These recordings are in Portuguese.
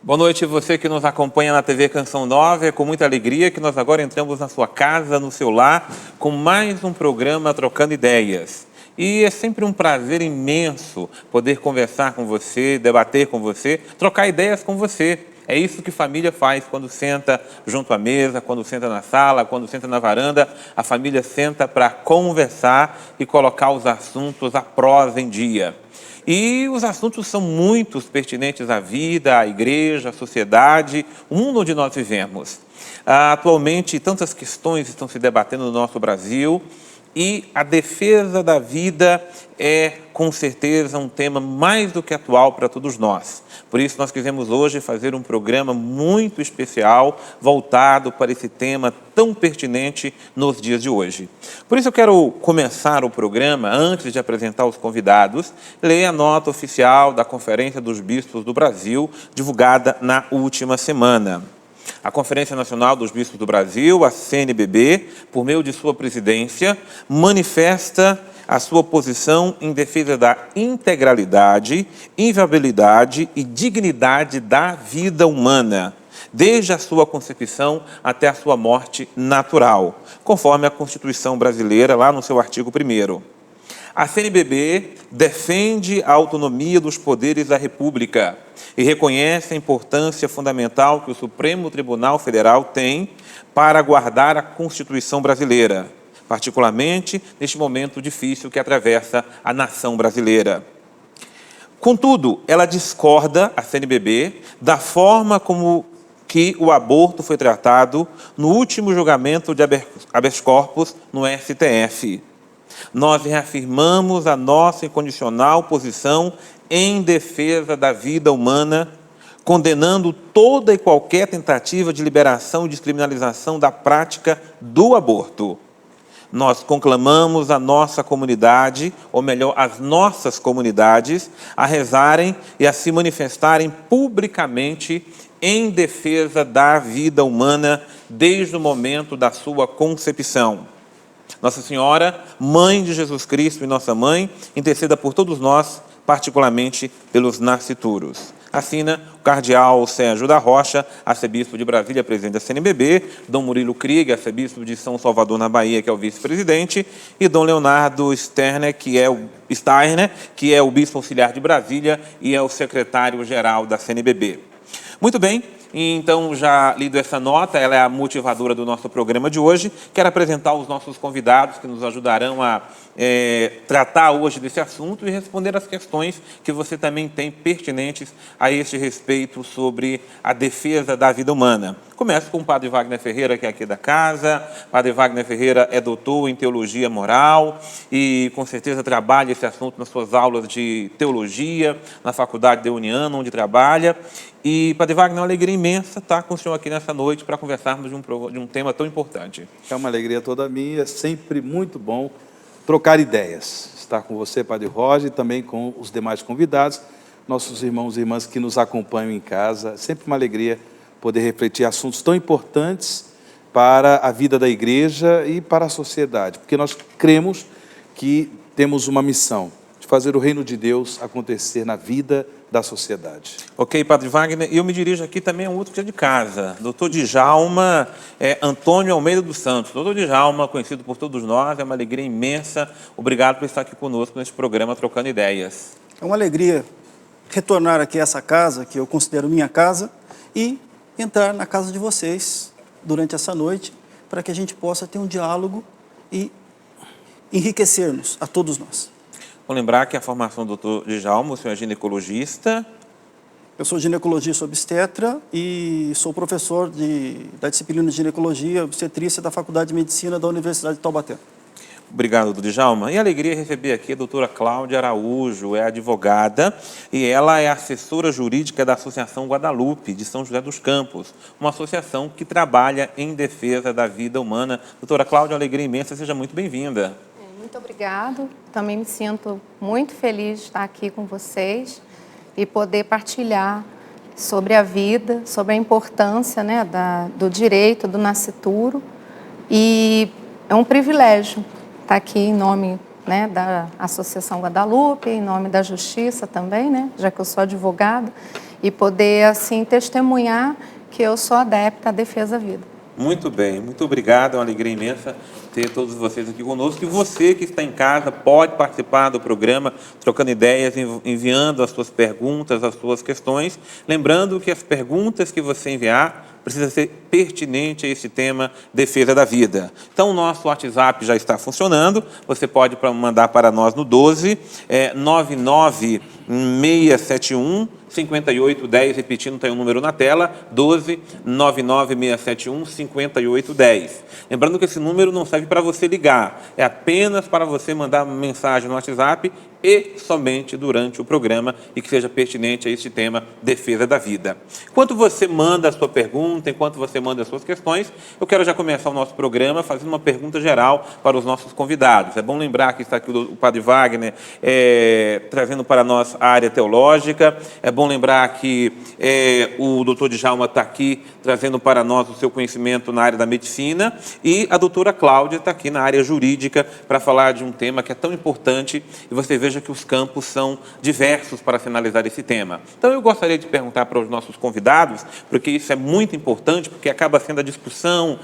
Boa noite, você que nos acompanha na TV Canção Nova. É com muita alegria que nós agora entramos na sua casa, no seu lar, com mais um programa Trocando Ideias. E é sempre um prazer imenso poder conversar com você, debater com você, trocar ideias com você. É isso que família faz quando senta junto à mesa, quando senta na sala, quando senta na varanda. A família senta para conversar e colocar os assuntos, a prosa em dia. E os assuntos são muito pertinentes à vida, à igreja, à sociedade, o mundo onde nós vivemos. Atualmente, tantas questões estão se debatendo no nosso Brasil e a defesa da vida é, com certeza, um tema mais do que atual para todos nós. Por isso, nós quisemos hoje fazer um programa muito especial, voltado para esse tema tão pertinente nos dias de hoje. Por isso, eu quero começar o programa, antes de apresentar os convidados, ler a nota oficial da Conferência dos Bispos do Brasil, divulgada na última semana. A Conferência Nacional dos Bispos do Brasil, a CNBB, por meio de sua presidência, manifesta a sua posição em defesa da integralidade, inviolabilidade e dignidade da vida humana, desde a sua concepção até a sua morte natural, conforme a Constituição brasileira, lá no seu artigo 1º. A CNBB defende a autonomia dos poderes da República e reconhece a importância fundamental que o Supremo Tribunal Federal tem para guardar a Constituição brasileira, particularmente neste momento difícil que atravessa a nação brasileira. Contudo, ela discorda, a CNBB, da forma como que o aborto foi tratado no último julgamento de habeas corpus no STF. Nós reafirmamos a nossa incondicional posição em defesa da vida humana, condenando toda e qualquer tentativa de liberação e descriminalização da prática do aborto. Nós conclamamos a nossa comunidade, ou melhor, as nossas comunidades, a rezarem e a se manifestarem publicamente em defesa da vida humana desde o momento da sua concepção. Nossa Senhora, Mãe de Jesus Cristo e Nossa Mãe, interceda por todos nós, particularmente pelos nascituros. Assina o cardeal Sérgio da Rocha, arcebispo de Brasília, presidente da CNBB, Dom Murilo Krieger, arcebispo de São Salvador, na Bahia, que é o vice-presidente, e Dom Leonardo Steiner, que é o bispo auxiliar de Brasília e é o secretário-geral da CNBB. Muito bem. Então, já lido essa nota, ela é a motivadora do nosso programa de hoje. Quero apresentar os nossos convidados que nos ajudarão a tratar hoje desse assunto e responder as questões que você também tem pertinentes a este respeito sobre a defesa da vida humana. Começo com o Padre Wagner Ferreira, que é aqui da casa. Padre Wagner Ferreira é doutor em teologia moral e, com certeza, trabalha esse assunto nas suas aulas de teologia, na Faculdade de União, onde trabalha. E, Padre Wagner, é uma alegria imensa estar com o senhor aqui nessa noite para conversarmos de um tema tão importante. É uma alegria toda minha, é sempre muito bom trocar ideias. Estar com você, Padre Roger, e também com os demais convidados, nossos irmãos e irmãs que nos acompanham em casa. Sempre uma alegria poder refletir assuntos tão importantes para a vida da igreja e para a sociedade, porque nós cremos que temos uma missão de fazer o reino de Deus acontecer na vida da sociedade. Ok, Padre Wagner, e eu me dirijo aqui também a um outro que é de casa, doutor Djalma Antônio Almeida dos Santos. Doutor Djalma, conhecido por todos nós, é uma alegria imensa. Obrigado por estar aqui conosco neste programa Trocando Ideias. É uma alegria retornar aqui a essa casa, que eu considero minha casa, e entrar na casa de vocês durante essa noite, para que a gente possa ter um diálogo e enriquecer-nos a todos nós. Vou lembrar que a formação do doutor Djalma, o senhor é ginecologista. Eu sou ginecologista obstetra e sou professor da disciplina de ginecologia e obstetrícia da Faculdade de Medicina da Universidade de Taubaté. Obrigado, doutor Djalma. E alegria receber aqui a doutora Cláudia Araújo, é advogada e ela é assessora jurídica da Associação Guadalupe, de São José dos Campos, uma associação que trabalha em defesa da vida humana. Doutora Cláudia, alegria imensa, seja muito bem-vinda. Muito obrigado. Também me sinto muito feliz de estar aqui com vocês e poder partilhar sobre a vida, sobre a importância, né, do direito do nascituro. E é um privilégio estar aqui em nome, né, da Associação Guadalupe, em nome da Justiça também, né, já que eu sou advogada. e poder, assim, testemunhar que eu sou adepta à defesa da vida. Muito bem, muito obrigado, é uma alegria imensa ter todos vocês aqui conosco. E você que está em casa pode participar do programa, trocando ideias, enviando as suas perguntas, as suas questões. Lembrando que as perguntas que você enviar precisa ser pertinente a esse tema, defesa da vida. Então, o nosso WhatsApp já está funcionando. Você pode mandar para nós no 12 99671 5810, repetindo, tem um número na tela, 12 99671 5810. Lembrando que esse número não serve para você ligar, é apenas para você mandar mensagem no WhatsApp e somente durante o programa e que seja pertinente a este tema, defesa da vida. Enquanto você manda a sua pergunta, enquanto você manda as suas questões, eu quero já começar o nosso programa fazendo uma pergunta geral para os nossos convidados. É bom lembrar que está aqui o Padre Wagner trazendo para nós a área teológica. É bom lembrar que o doutor Djalma está aqui trazendo para nós o seu conhecimento na área da medicina e a doutora Cláudia está aqui na área jurídica para falar de um tema que é tão importante e você veja que os campos são diversos para finalizar esse tema. Então, eu gostaria de perguntar para os nossos convidados, porque isso é muito importante, porque acaba sendo a discussão,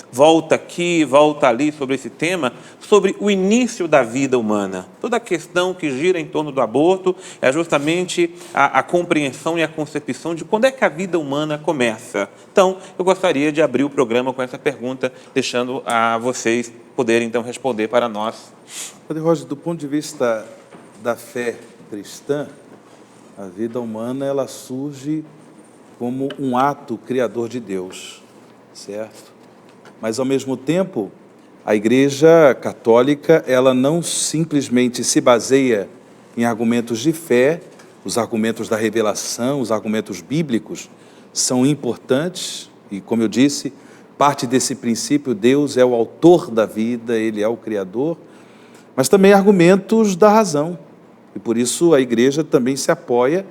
volta aqui, volta ali sobre esse tema, sobre o início da vida humana. Toda a questão que gira em torno do aborto é justamente a compreensão e a concepção de quando é que a vida humana começa. Então, eu gostaria de abrir o programa com essa pergunta, deixando a vocês poderem, então, responder para nós. Padre Roger, do ponto de vista da fé cristã, a vida humana ela surge como um ato criador de Deus, certo? Mas, ao mesmo tempo, a Igreja Católica ela não simplesmente se baseia em argumentos de fé, os argumentos da revelação, os argumentos bíblicos são importantes e, como eu disse, parte desse princípio, Deus é o autor da vida, Ele é o Criador, mas também argumentos da razão. E por isso a Igreja também se apoia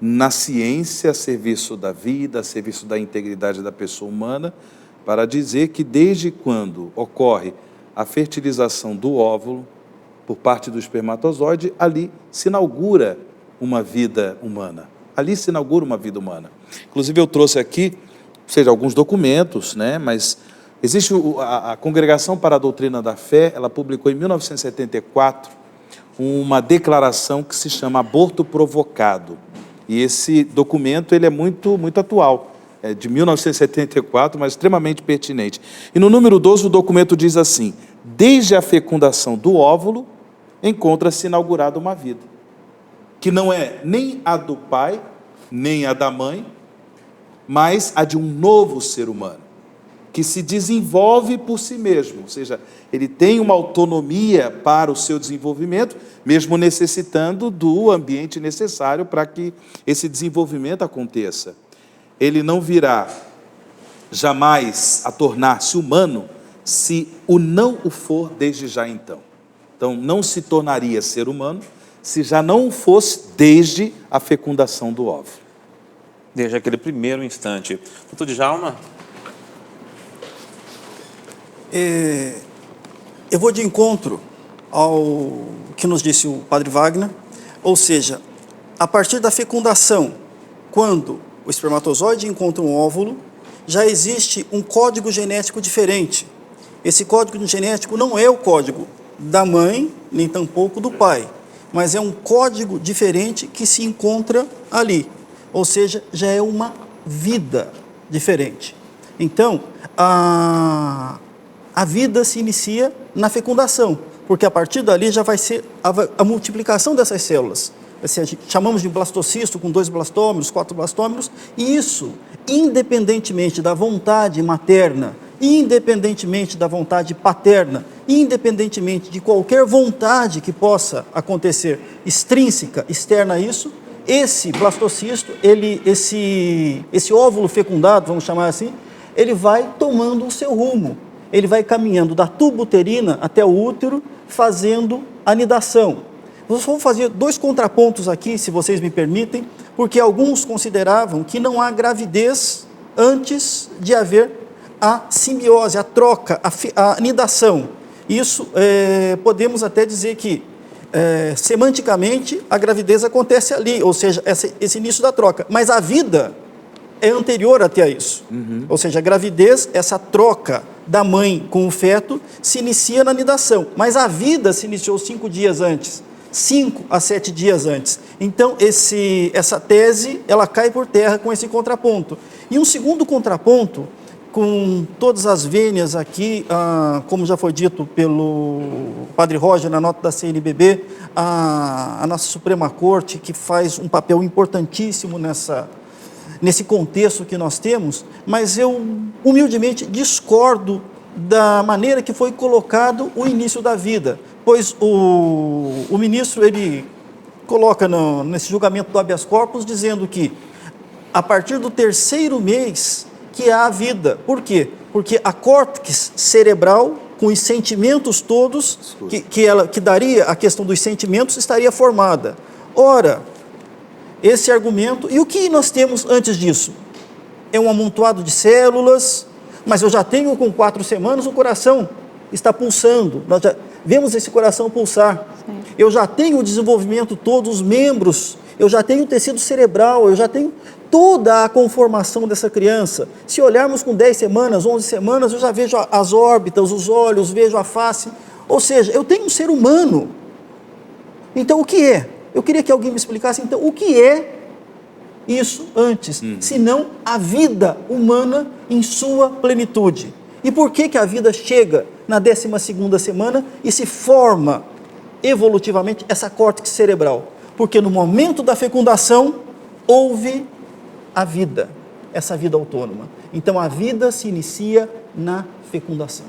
na ciência a serviço da vida, a serviço da integridade da pessoa humana, para dizer que desde quando ocorre a fertilização do óvulo por parte do espermatozoide, ali se inaugura uma vida humana. Ali se inaugura uma vida humana. Inclusive eu trouxe aqui, alguns documentos, né, mas existe a Congregação para a Doutrina da Fé, ela publicou em 1974 uma declaração que se chama Aborto Provocado. E esse documento ele é muito atual, é de 1974, mas extremamente pertinente. E no número 12 o documento diz assim: desde a fecundação do óvulo, encontra-se inaugurada uma vida, que não é nem a do pai, nem a da mãe, mas a de um novo ser humano, que se desenvolve por si mesmo, ou seja, ele tem uma autonomia para o seu desenvolvimento, mesmo necessitando do ambiente necessário para que esse desenvolvimento aconteça. Ele não virá jamais a tornar-se humano se o não o for desde já então. Então, não se tornaria ser humano se já não o fosse desde a fecundação do óvulo. Desde aquele primeiro instante. Doutor Djalma? Eu vou de encontro ao que nos disse o Padre Wagner, ou seja, a partir da fecundação, quando o espermatozoide encontra um óvulo, já existe um código genético diferente. Esse código genético não é o código da mãe, nem tampouco do pai, mas é um código diferente que se encontra ali. Ou seja, já é uma vida diferente. Então, a vida se inicia na fecundação, porque a partir dali já vai ser a multiplicação dessas células. Assim, chamamos de blastocisto, com 2 blastômeros, 4 blastômeros, e isso, independentemente da vontade materna, independentemente da vontade paterna, independentemente de qualquer vontade que possa acontecer extrínseca, externa a isso, esse blastocisto, esse óvulo fecundado, vamos chamar assim, ele vai tomando o seu rumo. Ele vai caminhando da tuba uterina até o útero, fazendo anidação. Nós vamos fazer 2 contrapontos aqui, se vocês me permitem, porque alguns consideravam que não há gravidez antes de haver a simbiose, a troca, a anidação. Isso, podemos até dizer que semanticamente, a gravidez acontece ali, ou seja, esse início da troca. Mas a vida é anterior até a isso. Ou seja, a gravidez, essa troca da mãe com o feto, se inicia na nidação. Mas a vida se iniciou 5 dias antes, 5 a 7 dias antes. Então, essa tese, ela cai por terra com esse contraponto. E um segundo contraponto, com todas as vênias aqui, como já foi dito pelo Padre Roger na nota da CNBB, a nossa Suprema Corte, que faz um papel importantíssimo nesse contexto que nós temos, mas eu humildemente discordo da maneira que foi colocado o início da vida, pois o ministro, ele coloca nesse julgamento do habeas corpus, dizendo que a partir do 3º mês que há a vida. Por quê? Porque a córtex cerebral, com os sentimentos todos, que daria a questão dos sentimentos, estaria formada. Ora, esse argumento, e o que nós temos antes disso? É um amontoado de células, mas eu já tenho com 4 semanas o coração está pulsando, nós já vemos esse coração pulsar. Sim. Eu já tenho o desenvolvimento todos os membros, eu já tenho o tecido cerebral, eu já tenho toda a conformação dessa criança. Se olharmos com 10 semanas, 11 semanas, eu já vejo as órbitas, os olhos, vejo a face, ou seja, eu tenho um ser humano. Então, o que é? Eu queria que alguém me explicasse, então, o que é isso antes, senão a vida humana em sua plenitude. E por que a vida chega na 12ª semana e se forma evolutivamente essa córtex cerebral? Porque no momento da fecundação houve a vida, essa vida autônoma. Então a vida se inicia na fecundação.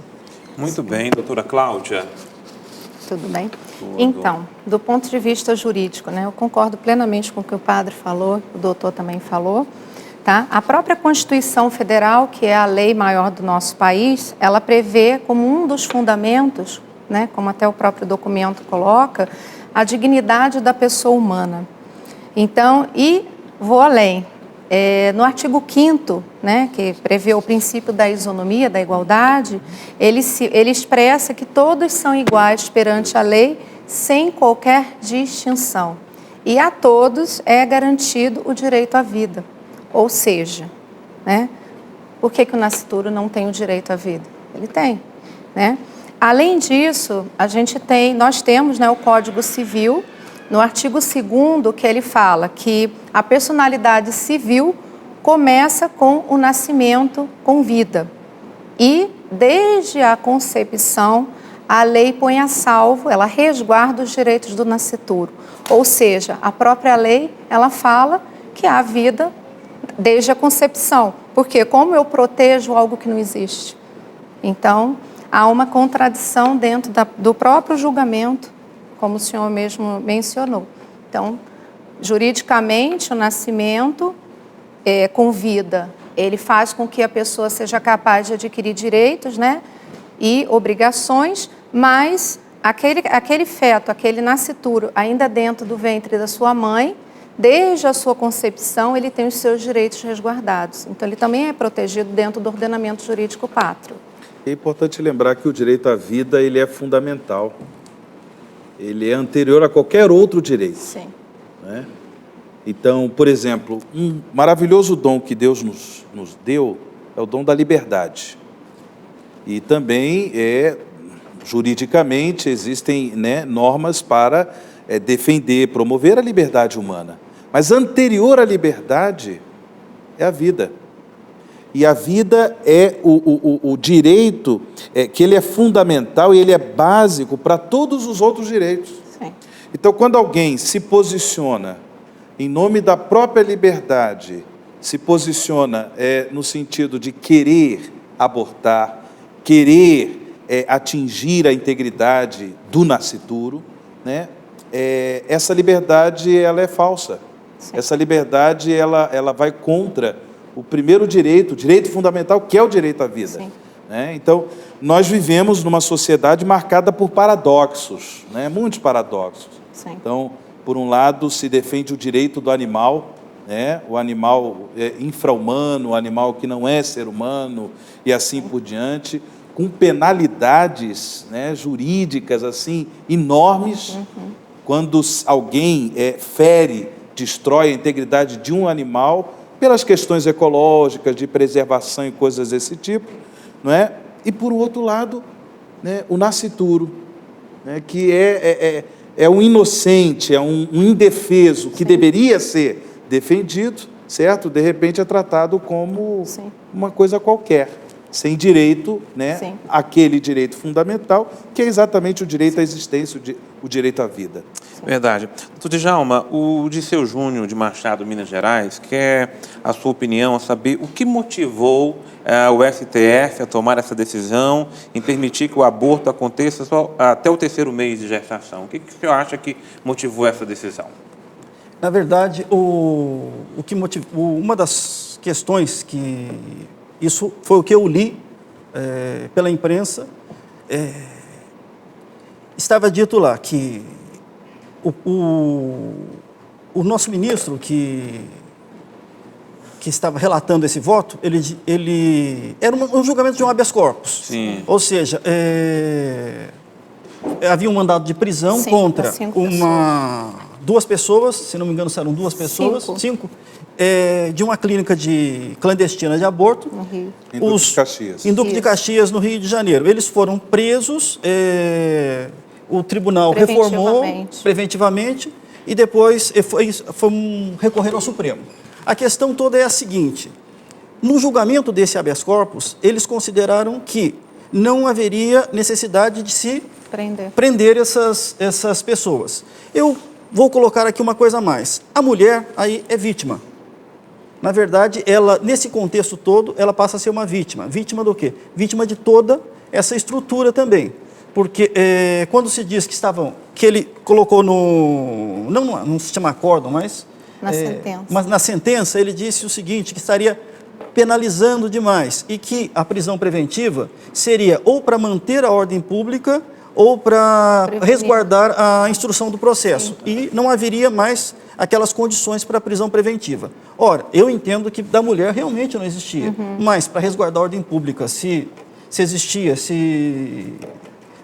Muito bem, doutora Cláudia. Tudo bem? Então, do ponto de vista jurídico, eu concordo plenamente com o que o padre falou, o doutor também falou. Tá? A própria Constituição Federal, que é a lei maior do nosso país, ela prevê como um dos fundamentos, como até o próprio documento coloca, a dignidade da pessoa humana. Então, e vou além. No artigo 5º, que prevê o princípio da isonomia, da igualdade, ele expressa que todos são iguais perante a lei, sem qualquer distinção. E a todos é garantido o direito à vida. Ou seja, por que o nascituro não tem o direito à vida? Ele tem, Além disso, nós temos o Código Civil, no artigo 2º, que ele fala que a personalidade civil começa com o nascimento com vida. E, desde a concepção, a lei põe a salvo, ela resguarda os direitos do nascituro. Ou seja, a própria lei, ela fala que há vida desde a concepção. Porque como eu protejo algo que não existe? Então, há uma contradição dentro do próprio julgamento, como o senhor mesmo mencionou. Então, juridicamente, o nascimento com vida, ele faz com que a pessoa seja capaz de adquirir direitos, e obrigações, mas aquele feto, aquele nascituro, ainda dentro do ventre da sua mãe, desde a sua concepção, ele tem os seus direitos resguardados. Então, ele também é protegido dentro do ordenamento jurídico pátrio. É importante lembrar que o direito à vida, ele é fundamental. Ele é anterior a qualquer outro direito. Sim. Então, por exemplo, um maravilhoso dom que Deus nos deu é o dom da liberdade. E também, juridicamente, existem normas para defender, promover a liberdade humana. Mas anterior à liberdade é a vida. E a vida é o direito que ele é fundamental e ele é básico para todos os outros direitos. Sim. Então, quando alguém se posiciona em nome da própria liberdade, se posiciona no sentido de querer abortar, querer atingir a integridade do nascituro, essa liberdade ela é falsa. Sim. Essa liberdade ela vai contra o primeiro direito, o direito fundamental, que é o direito à vida. Sim. Então, nós vivemos numa sociedade marcada por paradoxos, muitos paradoxos. Sim. Então, por um lado, se defende o direito do animal, o animal infra-humano, o animal que não é ser humano, e assim por diante, com penalidades jurídicas assim enormes, quando alguém fere, destrói a integridade de um animal, pelas questões ecológicas, de preservação e coisas desse tipo, não é? E, por outro lado, né, o nascituro, né, que é um inocente, é um indefeso, que deveria ser defendido, certo? De repente é tratado como uma coisa qualquer, sem direito, né, aquele direito fundamental, que é exatamente o direito à existência, o direito à vida. Verdade. Doutor Djalma, o Dirceu Júnior, de Machado, Minas Gerais, quer a sua opinião, a saber o que motivou o STF a tomar essa decisão em permitir que o aborto aconteça só até o 3º mês de gestação. O que o senhor acha que motivou essa decisão? Na verdade, uma das questões que... Isso foi o que eu li pela imprensa. Estava dito lá que o nosso ministro que estava relatando esse voto, ele era um julgamento de um habeas corpus. Sim. Ou seja, havia um mandado de prisão contra duas pessoas, se não me engano, eram 2 pessoas, 5, de uma clínica clandestina de aborto. No Rio. Em Duque de Caxias. Em Duque de Caxias, no Rio de Janeiro. Eles foram presos, o tribunal reformou preventivamente e depois recorreram ao Supremo. A questão toda é a seguinte: no julgamento desse habeas corpus, eles consideraram que não haveria necessidade de se prender essas pessoas. Eu vou colocar aqui uma coisa a mais. A mulher aí é vítima. Na verdade, ela, nesse contexto todo, ela passa a ser uma vítima. Vítima do quê? Vítima de toda essa estrutura também. Porque quando se diz que ele colocou não se chama acórdão, mas... Na sentença. Mas na sentença ele disse o seguinte, que estaria penalizando demais e que a prisão preventiva seria ou para manter a ordem pública ou para resguardar a instrução do processo. E não haveria mais aquelas condições para a prisão preventiva. Ora, eu entendo que da mulher realmente não existia, mas para resguardar a ordem pública, se existia,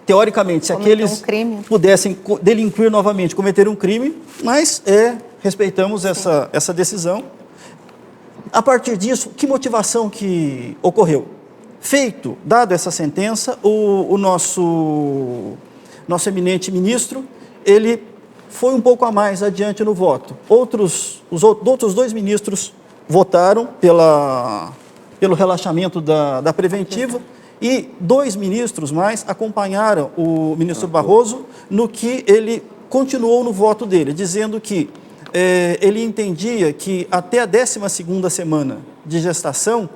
teoricamente, se aqueles pudessem delinquir novamente, cometer um crime, mas respeitamos essa decisão. A partir disso, que motivação que ocorreu? Dado essa sentença, o nosso eminente ministro, ele foi um pouco a mais adiante no voto. Os outros 2 ministros votaram pelo relaxamento da preventiva e 2 ministros mais acompanharam o ministro Barroso no que ele continuou no voto dele, dizendo que ele entendia que até a 12ª semana de gestação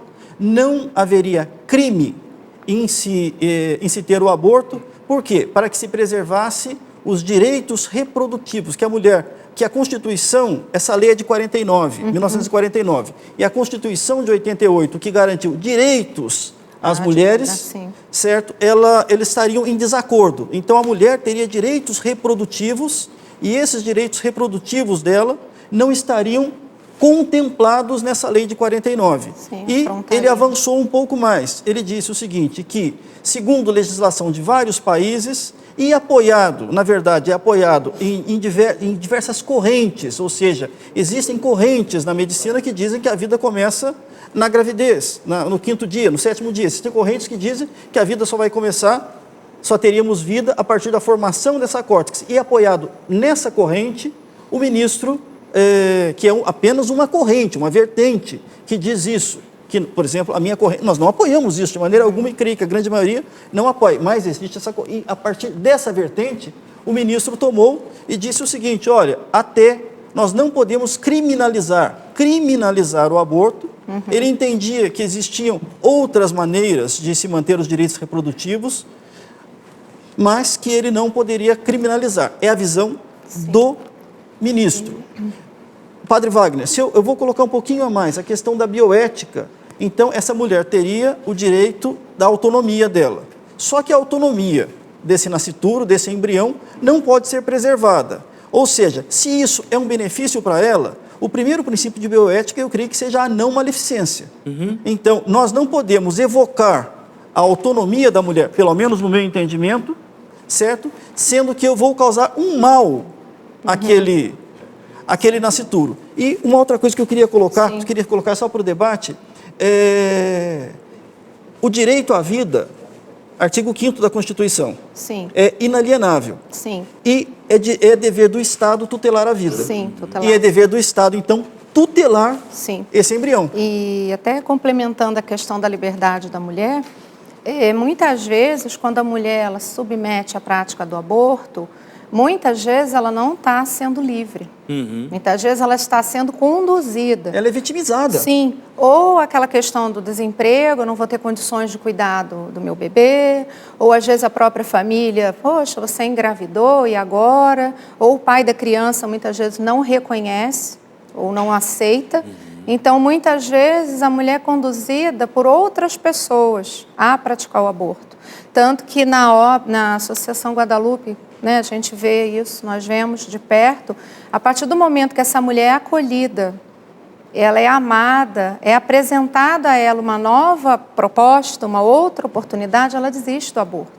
não haveria crime em se ter o aborto. Por quê? Para que se preservasse os direitos reprodutivos, que a Constituição, essa lei é de 1949, e a Constituição de 88, que garantiu direitos às mulheres, certo? Eles estariam em desacordo. Então, a mulher teria direitos reprodutivos e esses direitos reprodutivos dela não estariam contemplados nessa lei de 49. E ele avançou um pouco mais. Ele disse o seguinte, que, segundo legislação de vários países, e apoiado, na verdade, em diversas correntes, ou seja, existem correntes na medicina que dizem que a vida começa na gravidez, no 5º dia, no 7º dia. Existem correntes que dizem que a vida só teríamos vida a partir da formação dessa córtex. E apoiado nessa corrente, o ministro, que é apenas uma corrente, uma vertente, que diz isso. Que, por exemplo, a minha corrente, nós não apoiamos isso de maneira alguma e creio que a grande maioria não apoia, mas existe essa corrente. E a partir dessa vertente, o ministro tomou e disse o seguinte, olha, nós não podemos criminalizar o aborto. Ele entendia que existiam outras maneiras de se manter os direitos reprodutivos, mas que ele não poderia criminalizar. É a visão do ministro. Padre Wagner, eu vou colocar um pouquinho a mais, a questão da bioética. Então, essa mulher teria o direito da autonomia dela. Só que a autonomia desse nascituro, desse embrião, não pode ser preservada. Ou seja, se isso é um benefício para ela, o primeiro princípio de bioética, eu creio que seja a não maleficência. Então, nós não podemos evocar a autonomia da mulher, pelo menos no meu entendimento, certo? Sendo que eu vou causar um mal aquele nascituro. E uma outra coisa que eu queria colocar só para o debate, o direito à vida, artigo 5º da Constituição, Sim. é inalienável. Sim. E é dever do Estado tutelar a vida. Sim, tutelar. E é dever do Estado, então, tutelar Sim. esse embrião. E até complementando a questão da liberdade da mulher, muitas vezes, quando a mulher ela se submete à prática do aborto, muitas vezes ela não está sendo livre. Muitas vezes ela está sendo conduzida. Ela é vitimizada. Sim. Ou aquela questão do desemprego, eu não vou ter condições de cuidar do meu bebê. Ou às vezes a própria família, poxa, você engravidou e agora? Ou o pai da criança muitas vezes não reconhece ou não aceita. Então, muitas vezes a mulher é conduzida por outras pessoas a praticar o aborto. Tanto que na Associação Guadalupe, a gente vê isso, nós vemos de perto, a partir do momento que essa mulher é acolhida, ela é amada, é apresentada a ela uma nova proposta, uma outra oportunidade, ela desiste do aborto.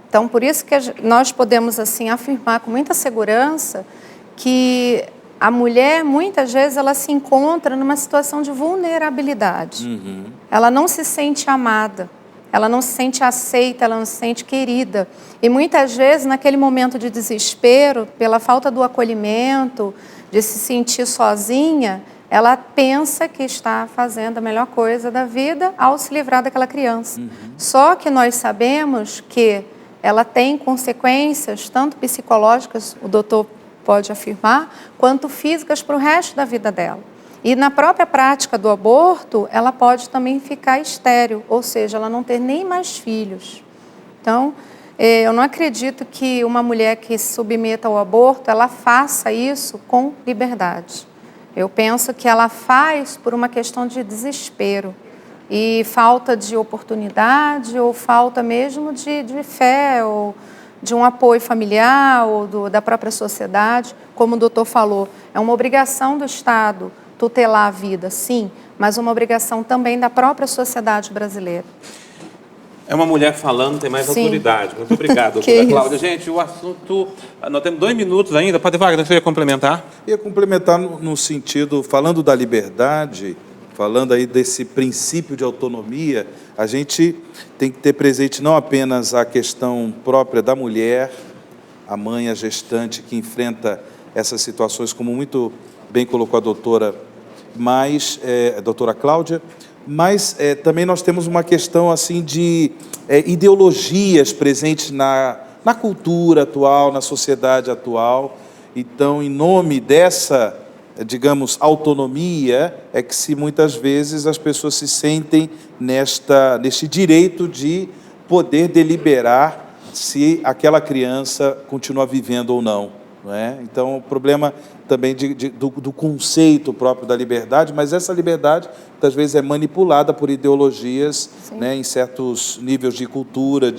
Então, por isso que nós podemos assim afirmar com muita segurança que a mulher, muitas vezes, ela se encontra numa situação de vulnerabilidade. Ela não se sente amada. Ela não se sente aceita, ela não se sente querida. E muitas vezes, naquele momento de desespero, pela falta do acolhimento, de se sentir sozinha, ela pensa que está fazendo a melhor coisa da vida ao se livrar daquela criança. Só que nós sabemos que ela tem consequências, tanto psicológicas, o doutor pode afirmar, quanto físicas para o resto da vida dela. E na própria prática do aborto, ela pode também ficar estéril, ou seja, ela não ter nem mais filhos. Então, eu não acredito que uma mulher que se submeta ao aborto, ela faça isso com liberdade. Eu penso que ela faz por uma questão de desespero e falta de oportunidade ou falta mesmo de fé ou de um apoio familiar ou da própria sociedade. Como o doutor falou, é uma obrigação do Estado tutelar a vida, sim, mas uma obrigação também da própria sociedade brasileira. É uma mulher falando, tem mais Sim. autoridade. Muito obrigado, doutora Cláudia. Gente, o assunto... Nós temos 2 minutos ainda. Padre Wagner, você ia complementar? Ia complementar no sentido, falando da liberdade, falando aí desse princípio de autonomia, a gente tem que ter presente não apenas a questão própria da mulher, a mãe, a gestante, que enfrenta essas situações, como muito bem colocou a doutora, a doutora Cláudia, mas também nós temos uma questão assim de ideologias presentes na cultura atual, na sociedade atual. Então, em nome dessa, digamos, autonomia, é que muitas vezes as pessoas se sentem neste direito de poder deliberar se aquela criança continua vivendo ou não. Não é? Então, o problema também do conceito próprio da liberdade, mas essa liberdade, muitas vezes, é manipulada por ideologias, né, em certos níveis de cultura,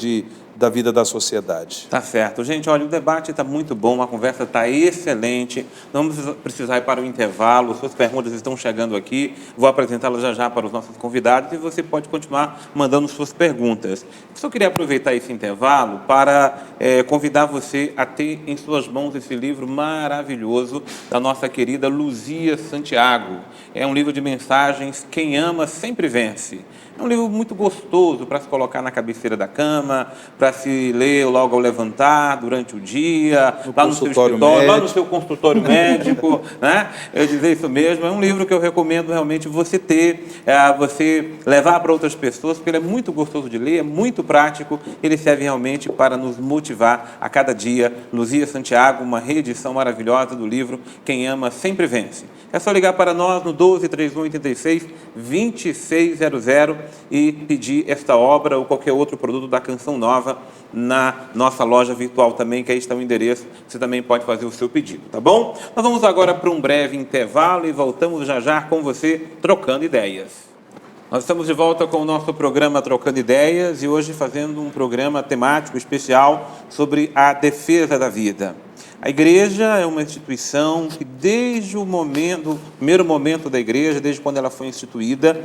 da vida da sociedade. Tá certo. Gente, olha, o debate está muito bom, a conversa está excelente. Não vamos precisar ir para o intervalo, suas perguntas estão chegando aqui, vou apresentá-las já para os nossos convidados e você pode continuar mandando suas perguntas. Só queria aproveitar esse intervalo para convidar você a ter em suas mãos esse livro maravilhoso da nossa querida Luzia Santiago. É um livro de mensagens, Quem Ama Sempre Vence. É um livro muito gostoso para se colocar na cabeceira da cama, para se ler logo ao levantar, durante o dia, lá no seu escritório, lá no seu consultório médico, né? Eu dizer isso mesmo. É um livro que eu recomendo realmente você ter, você levar para outras pessoas, porque ele é muito gostoso de ler, é muito prático, ele serve realmente para nos motivar a cada dia. Luzia Santiago, uma reedição maravilhosa do livro Quem Ama Sempre Vence. É só ligar para nós no 12-3186-2600 e pedir esta obra ou qualquer outro produto da Canção Nova na nossa loja virtual também, que aí está o endereço, você também pode fazer o seu pedido, tá bom? Nós vamos agora para um breve intervalo e voltamos já com você, Trocando Ideias. Nós estamos de volta com o nosso programa Trocando Ideias e hoje fazendo um programa temático especial sobre a defesa da vida. A igreja é uma instituição que desde o primeiro momento da igreja, desde quando ela foi instituída,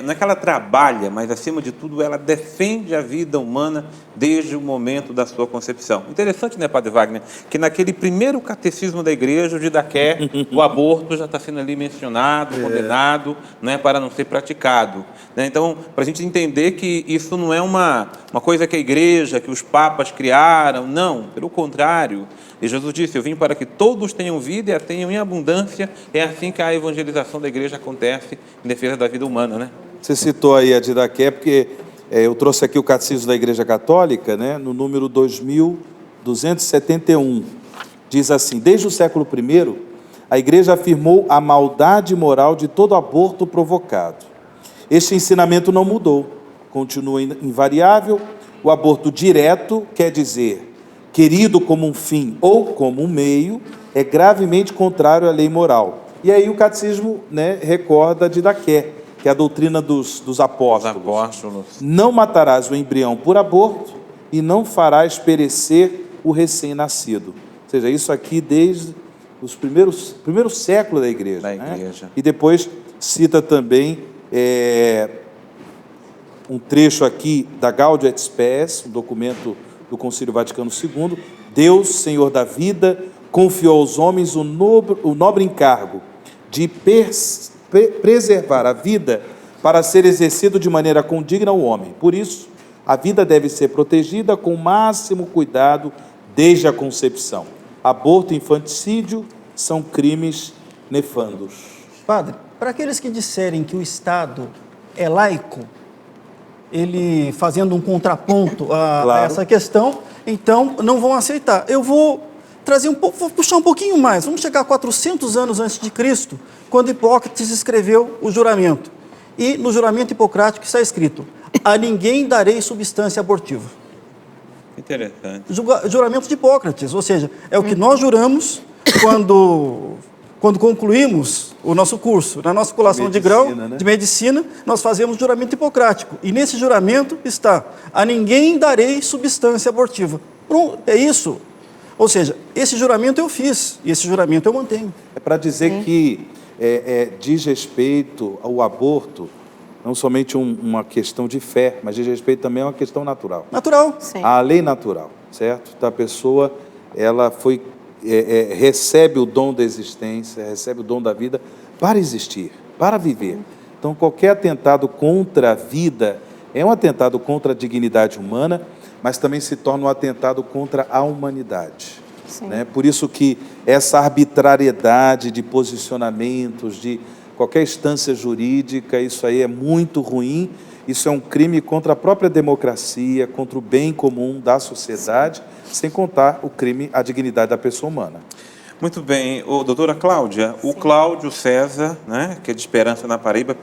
não é que ela trabalha, mas acima de tudo ela defende a vida humana desde o momento da sua concepção. Interessante, né, Padre Wagner, que naquele primeiro catecismo da igreja, o Didaqué, o aborto já está sendo ali mencionado, condenado, né, para não ser praticado. Né? Então, para a gente entender que isso não é uma coisa que a igreja, que os papas criaram, não, pelo contrário. E Jesus disse, eu vim para que todos tenham vida e a tenham em abundância. É assim que a evangelização da igreja acontece em defesa da vida humana, né? Você citou aí a Didaqué, porque eu trouxe aqui o Catecismo da Igreja Católica, né, no número 2271. Diz assim, desde o século I, a Igreja afirmou a maldade moral de todo aborto provocado. Este ensinamento não mudou, continua invariável. O aborto direto, quer dizer, querido como um fim ou como um meio, é gravemente contrário à lei moral. E aí o Catecismo, né, recorda de Didaqué, que é a doutrina dos apóstolos. Não matarás o embrião por aborto e não farás perecer o recém-nascido. Ou seja, isso aqui desde os primeiros séculos da igreja. Né? E depois cita também um trecho aqui da Gaudium et Spes, um documento do Concílio Vaticano II. Deus, Senhor da vida, confiou aos homens o nobre encargo de preservar a vida para ser exercido de maneira condigna ao homem. Por isso, a vida deve ser protegida com o máximo cuidado desde a concepção. Aborto e infanticídio são crimes nefandos. Padre, para aqueles que disserem que o Estado é laico, ele fazendo um contraponto a essa questão, então não vão aceitar. Eu vou trazer vou puxar um pouquinho mais. Vamos chegar a 400 anos antes de Cristo, quando Hipócrates escreveu o juramento. E no juramento hipocrático está escrito: a ninguém darei substância abortiva. Interessante. Juramento de Hipócrates, ou seja, é o que nós juramos quando concluímos o nosso curso. Na nossa colação de grau de medicina, nós fazemos juramento hipocrático. E nesse juramento está: a ninguém darei substância abortiva. Pronto, é isso. Ou seja, esse juramento eu fiz e esse juramento eu mantenho. É para dizer que diz respeito ao aborto, não somente uma questão de fé, mas diz respeito também a uma questão natural. Natural. Sim. A lei natural, certo? Então, a pessoa, ela recebe o dom da existência, recebe o dom da vida para existir, para viver. Então, qualquer atentado contra a vida é um atentado contra a dignidade humana, mas também se torna um atentado contra a humanidade. Né? Por isso que essa arbitrariedade de posicionamentos, de qualquer instância jurídica, isso aí é muito ruim, isso é um crime contra a própria democracia, contra o bem comum da sociedade, sem contar o crime à dignidade da pessoa humana. Muito bem. Doutora Cláudia, o Cláudio César, né, que é de Esperança na Paraíba,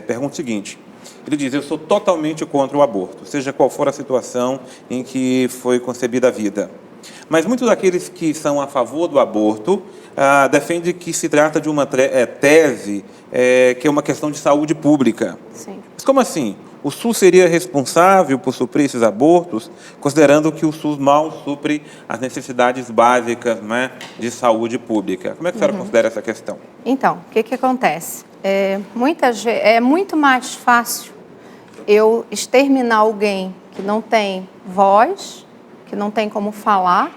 pergunta o seguinte. Ele diz, eu sou totalmente contra o aborto, seja qual for a situação em que foi concebida a vida. Mas muitos daqueles que são a favor do aborto defendem que se trata de uma tese que é uma questão de saúde pública. Sim. Mas como assim? O SUS seria responsável por suprir esses abortos, considerando que o SUS mal supre as necessidades básicas, né, de saúde pública. Como é que a senhora considera essa questão? Então, o que acontece? É muito mais fácil eu exterminar alguém que não tem voz, que não tem como falar,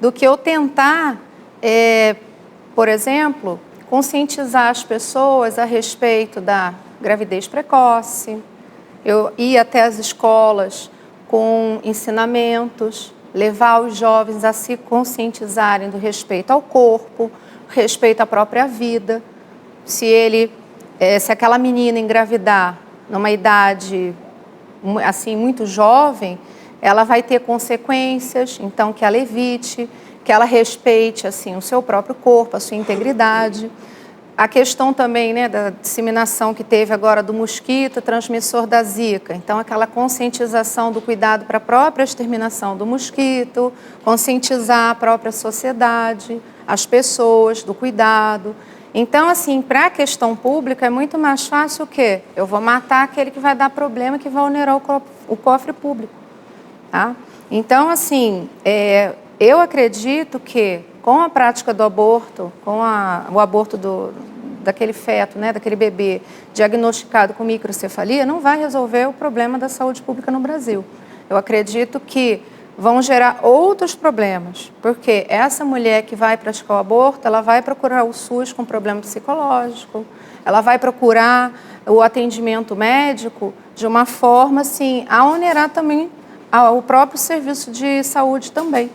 do que eu tentar, por exemplo, conscientizar as pessoas a respeito da gravidez precoce. Eu ir até as escolas com ensinamentos, levar os jovens a se conscientizarem do respeito ao corpo, respeito à própria vida. Se aquela menina engravidar numa idade assim muito jovem, ela vai ter consequências, então que ela evite, que ela respeite assim o seu próprio corpo, a sua integridade. A questão também, né, da disseminação que teve agora do mosquito transmissor da Zika. Então, aquela conscientização do cuidado para a própria exterminação do mosquito, conscientizar a própria sociedade, as pessoas do cuidado. Então, assim, para a questão pública é muito mais fácil o quê? Eu vou matar aquele que vai dar problema, que vai onerar o cofre público. Tá? Então, assim, eu acredito que com a prática do aborto, com o aborto daquele feto, né, daquele bebê diagnosticado com microcefalia, não vai resolver o problema da saúde pública no Brasil. eu acredito que vão gerar outros problemas, porque essa mulher que vai praticar o aborto, ela vai procurar o SUS com problema psicológico, ela vai procurar o atendimento médico de uma forma, assim, a onerar também o próprio serviço de saúde também.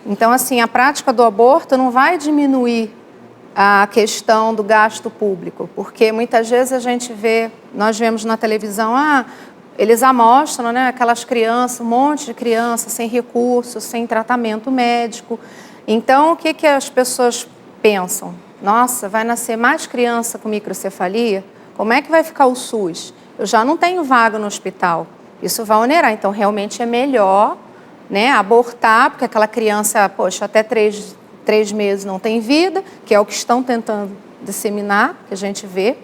Então, assim, a prática do aborto não vai diminuir a questão do gasto público, porque muitas vezes a gente vê, nós vemos na televisão, eles amostram, né, aquelas crianças, um monte de crianças sem recursos, sem tratamento médico. Então, o que as pessoas pensam? Nossa, vai nascer mais criança com microcefalia? Como é que vai ficar o SUS? Eu já não tenho vaga no hospital. Isso vai onerar. Então, realmente é melhor, né, abortar, porque aquela criança, poxa, até 3 meses não tem vida, que é o que estão tentando disseminar, que a gente vê,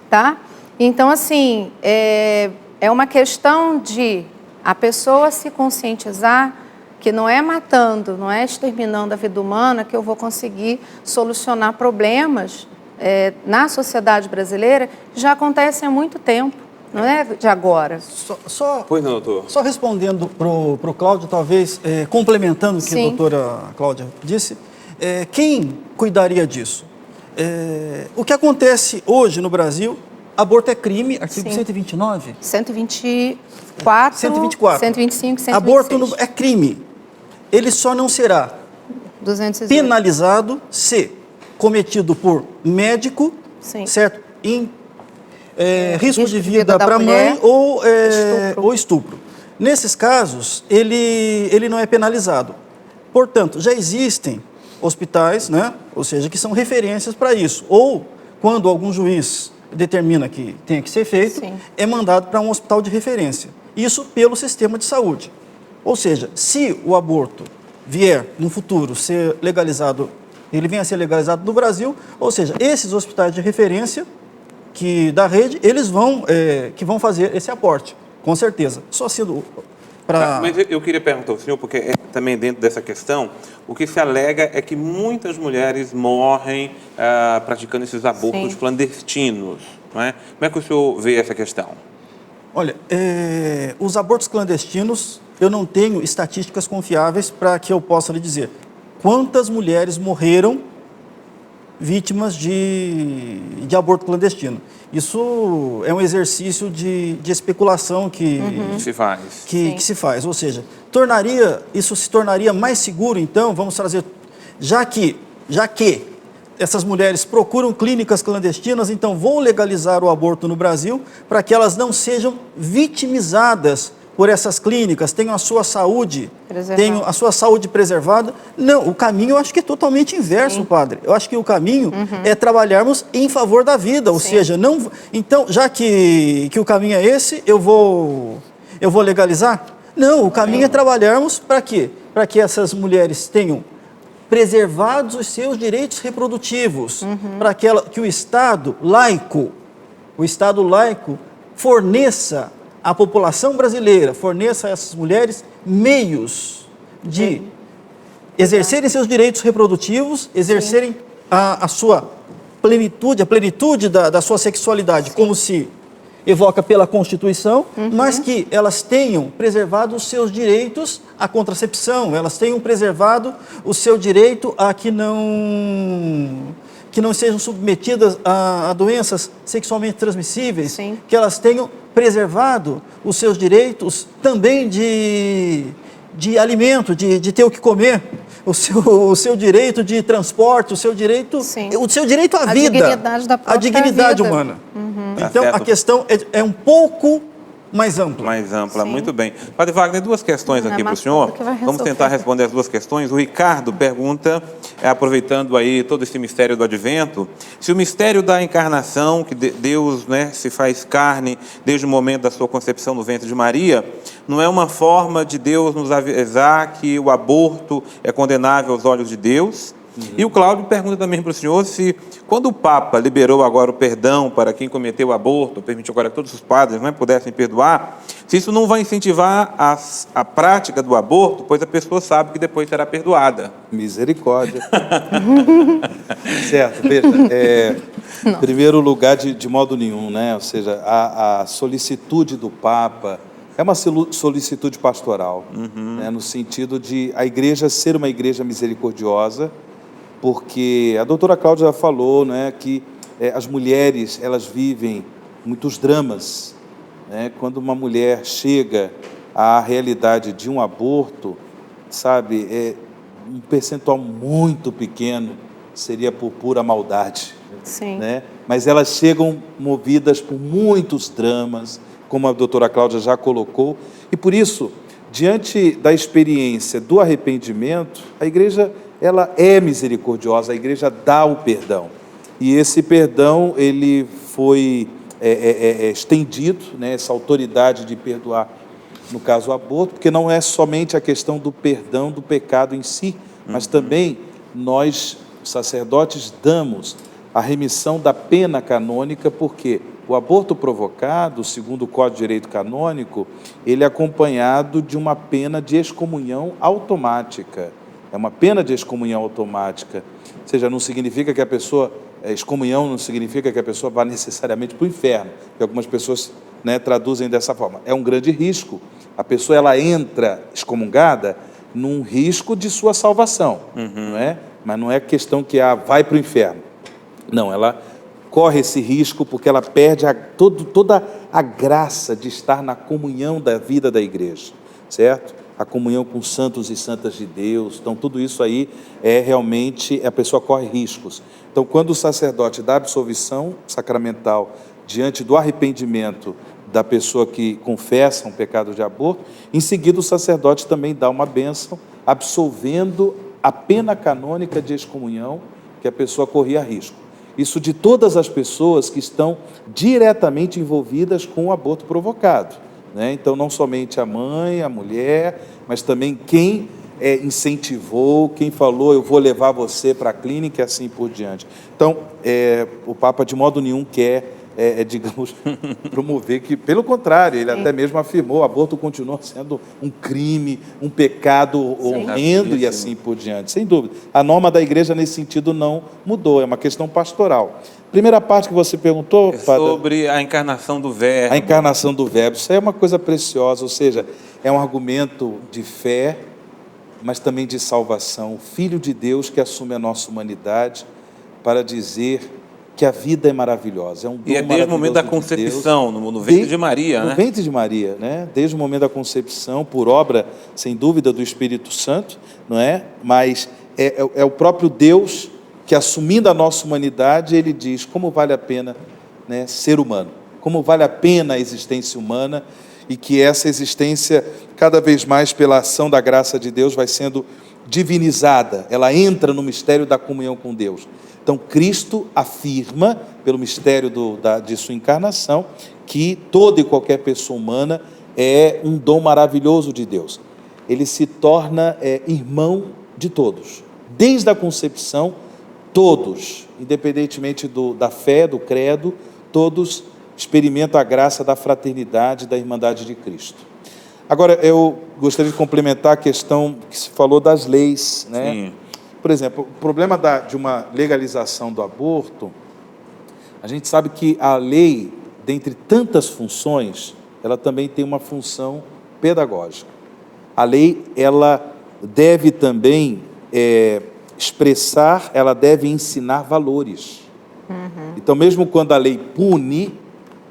tá? Então, assim, é uma questão de a pessoa se conscientizar que não é matando, não é exterminando a vida humana que eu vou conseguir solucionar problemas na sociedade brasileira que já acontecem há muito tempo, não é de agora. Pois não, doutor. Só respondendo para o Cláudio, talvez, complementando o que Sim. a doutora Cláudia disse, quem cuidaria disso? O que acontece hoje no Brasil, aborto é crime, artigo Sim. 129. 124, 124. 125, 126. Aborto é crime. Ele só não será 218. penalizado se cometido por médico, Sim. certo? Em risco de vida da para a mulher, mãe ou estupro. estupro. Nesses casos, ele não é penalizado. Portanto, já existem hospitais, né? Ou seja, que são referências para isso. Ou, quando algum juiz determina que tenha que ser feito, Sim. é mandado para um hospital de referência. Isso pelo sistema de saúde. Ou seja, se o aborto vier no futuro ser legalizado, ele venha a ser legalizado no Brasil, ou seja, esses hospitais de referência da rede, eles vão fazer esse aporte, com certeza. Só sendo para... Mas eu queria perguntar ao senhor, porque também dentro dessa questão, o que se alega é que muitas mulheres morrem praticando esses abortos Sim. clandestinos, não é? Como é que o senhor vê essa questão? Olha, os abortos clandestinos, eu não tenho estatísticas confiáveis para que eu possa lhe dizer quantas mulheres morreram vítimas de aborto clandestino. Isso é um exercício de especulação que Se faz. que se faz. Ou seja, isso se tornaria mais seguro, então, vamos trazer, já que essas mulheres procuram clínicas clandestinas, então vou legalizar o aborto no Brasil para que elas não sejam vitimizadas por essas clínicas, tenham a sua saúde preservada. Não, o caminho eu acho que é totalmente inverso, padre. Eu acho que o caminho é trabalharmos em favor da vida, ou seja, não. Então, já que o caminho é esse, eu vou legalizar? Não, o caminho é trabalharmos para quê? Para que essas mulheres tenham preservados os seus direitos reprodutivos, para que o Estado laico forneça à população brasileira, forneça a essas mulheres meios de exercerem seus direitos reprodutivos, exercerem a sua plenitude, a plenitude da sua sexualidade, como se evoca pela Constituição, mas que elas tenham preservado os seus direitos à contracepção, elas tenham preservado o seu direito a que não sejam submetidas a doenças sexualmente transmissíveis, Sim. que elas tenham preservado os seus direitos também de alimento, de ter o que comer, o seu direito de transporte, o seu direito à vida, dignidade da própria a dignidade vida. humana. Tá Então, certo. a questão é um pouco mais ampla. Mais ampla, Sim. muito bem. Padre Wagner, duas questões Não é aqui para o mais senhor. tudo que vai Vamos resolver. tentar responder as duas questões. O Ricardo pergunta, aproveitando aí todo esse mistério do advento, se o mistério da encarnação, que Deus, né, se faz carne desde o momento da sua concepção no ventre de Maria, não é uma forma de Deus nos avisar que o aborto é condenável aos olhos de Deus? E o Cláudio pergunta também para o senhor se, quando o Papa liberou agora o perdão para quem cometeu o aborto, permitiu agora que todos os padres, né, pudessem perdoar, se isso não vai incentivar a prática do aborto, pois a pessoa sabe que depois será perdoada. Misericórdia. Certo, veja, em primeiro lugar, de modo nenhum, né? Ou seja, a solicitude do Papa É uma solicitude pastoral, né, no sentido de a igreja ser uma igreja misericordiosa, porque a doutora Cláudia já falou, né, que as mulheres, elas vivem muitos dramas, né? Quando uma mulher chega à realidade de um aborto, sabe, um percentual muito pequeno seria por pura maldade, Sim. né? Mas elas chegam movidas por muitos dramas, como a doutora Cláudia já colocou, e por isso, diante da experiência do arrependimento, a igreja, ela é misericordiosa, a igreja dá o perdão, e esse perdão, ele foi estendido, né, essa autoridade de perdoar, no caso o aborto, porque não é somente a questão do perdão do pecado em si, mas também nós, sacerdotes, damos a remissão da pena canônica, porque o aborto provocado, segundo o Código de Direito Canônico, ele é acompanhado de uma pena de excomunhão automática. É uma pena de excomunhão automática. Ou seja, não significa que a pessoa... excomunhão não significa que a pessoa vá necessariamente para o inferno, que algumas pessoas, né, traduzem dessa forma. É um grande risco. A pessoa, ela entra excomungada num risco de sua salvação, não é? Mas não é questão que vai para o inferno. Não, ela corre esse risco porque ela perde toda a graça de estar na comunhão da vida da igreja, certo? A comunhão com os santos e santas de Deus. Então, tudo isso aí realmente, a pessoa corre riscos. Então, quando o sacerdote dá absolvição sacramental diante do arrependimento da pessoa que confessa um pecado de aborto, em seguida o sacerdote também dá uma bênção, absolvendo a pena canônica de excomunhão que a pessoa corria risco. Isso de todas as pessoas que estão diretamente envolvidas com o aborto provocado, né? Então, não somente a mãe, a mulher, mas também quem incentivou, quem falou, eu vou levar você para a clínica e assim por diante. Então, o Papa de modo nenhum quer, digamos, promover que, pelo contrário, ele até mesmo afirmou, o aborto continua sendo um crime, um pecado horrendo e assim por diante. Sem dúvida. A norma da igreja nesse sentido não mudou, é uma questão pastoral. Primeira parte que você perguntou, Padre, sobre a encarnação do Verbo. A encarnação do Verbo, isso é uma coisa preciosa, ou seja, é um argumento de fé, mas também de salvação. O Filho de Deus que assume a nossa humanidade para dizer que a vida é maravilhosa. É um dom e desde o momento da concepção, no ventre de Maria, né? No ventre de Maria, né? Desde o momento da concepção, por obra, sem dúvida, do Espírito Santo, não é? Mas é o próprio Deus que, assumindo a nossa humanidade, ele diz como vale a pena, né, ser humano, como vale a pena a existência humana, e que essa existência, cada vez mais pela ação da graça de Deus, vai sendo divinizada, ela entra no mistério da comunhão com Deus. Então, Cristo afirma, pelo mistério de sua encarnação, que toda e qualquer pessoa humana é um dom maravilhoso de Deus. Ele se torna irmão de todos. Desde a concepção, todos, independentemente da fé, do credo, todos experimentam a graça da fraternidade, da irmandade de Cristo. Agora, eu gostaria de complementar a questão que se falou das leis, né? Sim. Por exemplo, o problema de uma legalização do aborto, a gente sabe que a lei, dentre tantas funções, ela também tem uma função pedagógica. A lei, ela deve também expressar, ela deve ensinar valores. Então, mesmo quando a lei pune,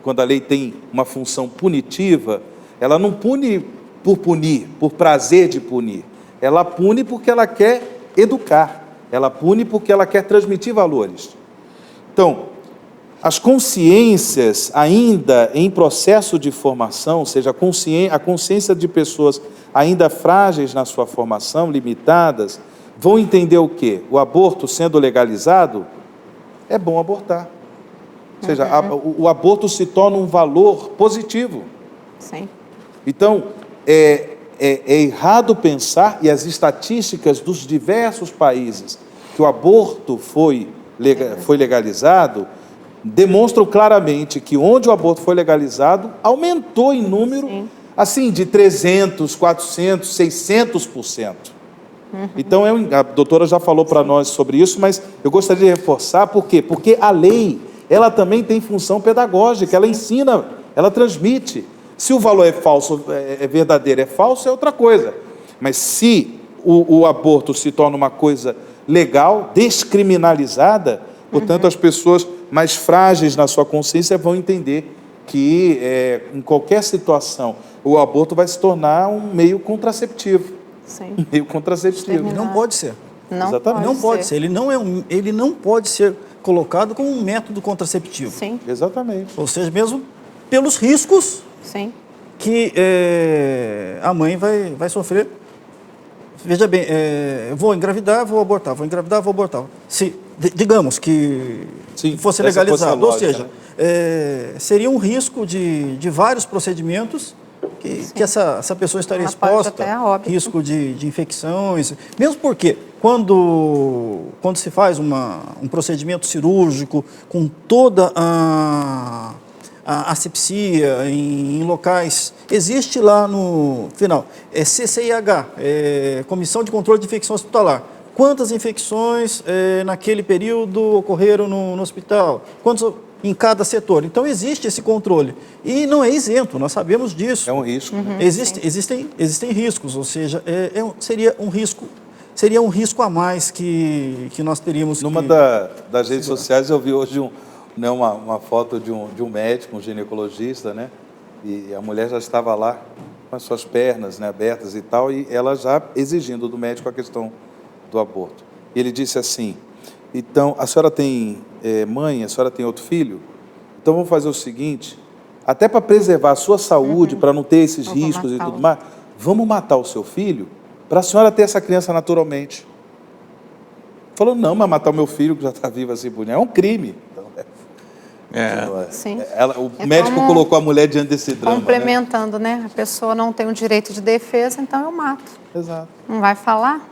quando a lei tem uma função punitiva, ela não pune, por prazer de punir. Ela pune porque ela quer educar. Ela pune porque ela quer transmitir valores. Então, as consciências ainda em processo de formação, ou seja, a consciência de pessoas ainda frágeis na sua formação, limitadas, vão entender o quê? O aborto sendo legalizado, é bom abortar. Ou seja, o aborto se torna um valor positivo. Sim. Então, é errado pensar, e as estatísticas dos diversos países que o aborto foi legalizado, demonstram claramente que onde o aborto foi legalizado, aumentou em número, assim, de 300%, 400%, 600%. Então, a doutora já falou para nós sobre isso, mas eu gostaria de reforçar, por quê? Porque a lei, ela também tem função pedagógica, ela ensina, ela transmite. Se o valor é falso, é verdadeiro, é falso, é outra coisa. Mas se o aborto se torna uma coisa legal, descriminalizada, portanto, as pessoas mais frágeis na sua consciência vão entender que, em qualquer situação, o aborto vai se tornar um meio contraceptivo. Sim. Um meio contraceptivo. Não pode ser. Não Exatamente. Não pode ser. Ele não pode ser colocado como um método contraceptivo. Sim, Exatamente. Ou seja, mesmo pelos riscos sim. que a mãe vai sofrer. Veja bem, vou engravidar, vou abortar, vou engravidar, vou abortar. Se, digamos que Sim, fosse essa fosse a legalizado, ou lógica, seja, né? seria um risco de vários procedimentos que essa pessoa estaria Ela pode exposta, até a óbito. risco de infecções, mesmo porque quando se faz um procedimento cirúrgico com toda a asepsia em locais, existe lá no final, CCIH, Comissão de Controle de Infecção Hospitalar. Quantas infecções naquele período ocorreram no hospital? Quantos em cada setor? Então existe esse controle e não é isento, nós sabemos disso. É um risco. Né? Existem riscos, ou seja, seria um risco a mais que nós teríamos. Numa das redes sociais eu vi hoje uma foto de um médico, um ginecologista, né? E a mulher já estava lá com as suas pernas, né, abertas e tal, e ela já exigindo do médico a questão do aborto. E ele disse assim: então, a senhora tem mãe, a senhora tem outro filho? Então vamos fazer o seguinte, até para preservar a sua saúde, para não ter esses riscos e tudo mais, vamos matar o seu filho para a senhora ter essa criança naturalmente. Falou, não, mas matar o meu filho que já está vivo assim, bonito, é um crime. Então, Sim. O médico colocou a mulher diante desse drama. Complementando, né? A pessoa não tem o direito de defesa, então eu mato. Exato. Não vai falar?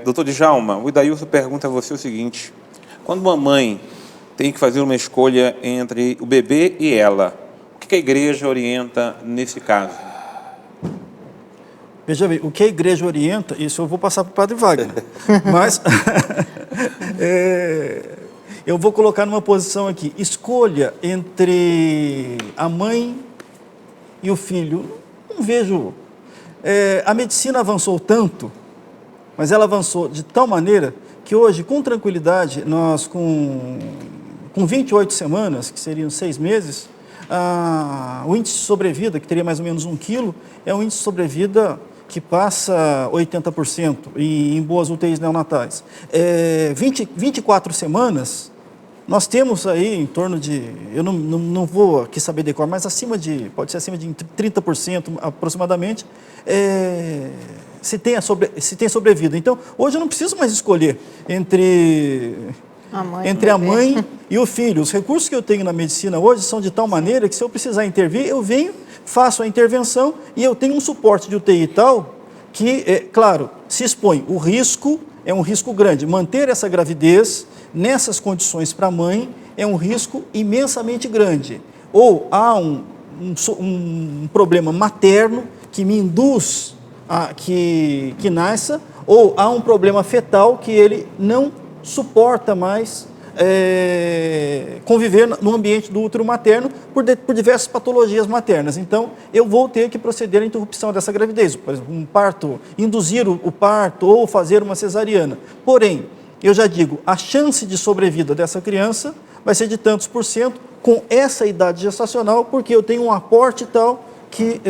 Doutor Djalma, o Idailson pergunta a você o seguinte: quando uma mãe tem que fazer uma escolha entre o bebê e ela, o que a igreja orienta nesse caso? Veja bem, o que a igreja orienta, isso eu vou passar para o Padre Wagner, mas eu vou colocar numa posição aqui, escolha entre a mãe e o filho. Não vejo, a medicina avançou tanto, mas ela avançou de tal maneira que hoje, com tranquilidade, nós com 28 semanas, que seriam 6 meses, o índice de sobrevida, que teria mais ou menos 1 quilo, é um índice de sobrevida que passa 80% em boas UTIs neonatais. 24 semanas, nós temos aí em torno de, eu não vou aqui saber decor, mas pode ser acima de 30% aproximadamente, se tem sobrevida. Então, hoje eu não preciso mais escolher entre a mãe e o filho. Os recursos que eu tenho na medicina hoje são de tal maneira que, se eu precisar intervir, eu venho, faço a intervenção e eu tenho um suporte de UTI tal que, claro, se expõe. O risco é um risco grande. Manter essa gravidez nessas condições para a mãe é um risco imensamente grande. Ou há um problema materno que me induz a que nasça, ou há um problema fetal que ele não suporta mais conviver no ambiente do útero materno por diversas patologias maternas. Então, eu vou ter que proceder à interrupção dessa gravidez, por exemplo, um parto, induzir o parto ou fazer uma cesariana. Porém, eu já digo, a chance de sobrevida dessa criança vai ser de tantos por cento com essa idade gestacional, porque eu tenho um aporte tal que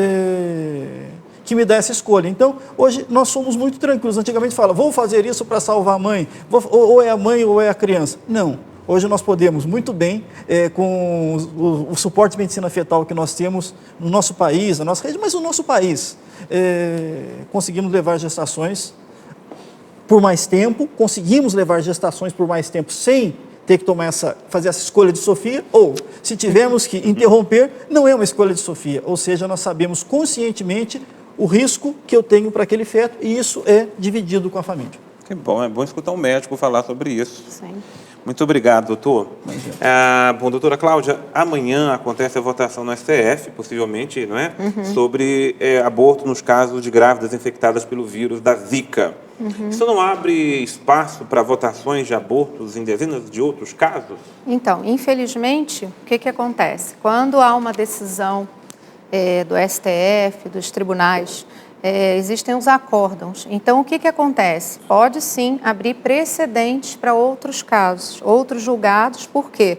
me dá essa escolha. Então, hoje nós somos muito tranquilos. Antigamente fala, vou fazer isso para salvar a mãe, ou é a mãe ou é a criança. Não. Hoje nós podemos muito bem, com o suporte de medicina fetal que nós temos no nosso país, na nossa rede, mas no nosso país, conseguimos levar gestações por mais tempo, sem ter que fazer essa escolha de Sofia, ou se tivermos que interromper, não é uma escolha de Sofia, ou seja, nós sabemos conscientemente o risco que eu tenho para aquele feto, e isso é dividido com a família. Que bom, é bom escutar um médico falar sobre isso. Sim. Muito obrigado, doutor. Bom, doutora Cláudia, amanhã acontece a votação no STF, possivelmente, não é? Sobre aborto nos casos de grávidas infectadas pelo vírus da Zika. Isso não abre espaço para votações de abortos em dezenas de outros casos? Então, infelizmente, o que acontece? Quando há uma decisão do STF, dos tribunais, existem os acórdãos. Então, o que acontece? Pode sim abrir precedentes para outros casos, outros julgados, porque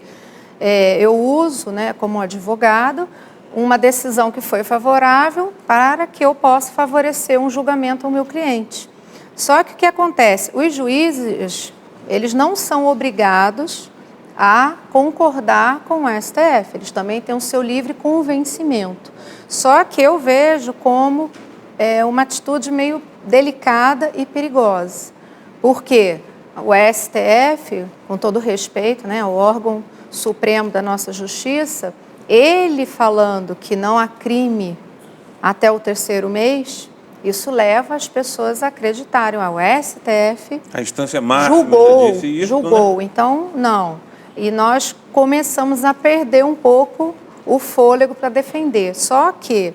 eu uso, né, como advogado, uma decisão que foi favorável para que eu possa favorecer um julgamento ao meu cliente. Só que o que acontece? Os juízes, eles não são obrigados a concordar com o STF, eles também têm o seu livre convencimento. Só que eu vejo como uma atitude meio delicada e perigosa, porque o STF, com todo respeito, né, o órgão supremo da nossa justiça, ele falando que não há crime até o 3º mês, isso leva as pessoas a acreditarem. O STF a instância máxima já disse isso, julgou. né? Então, não. E nós começamos a perder um pouco o fôlego para defender. Só que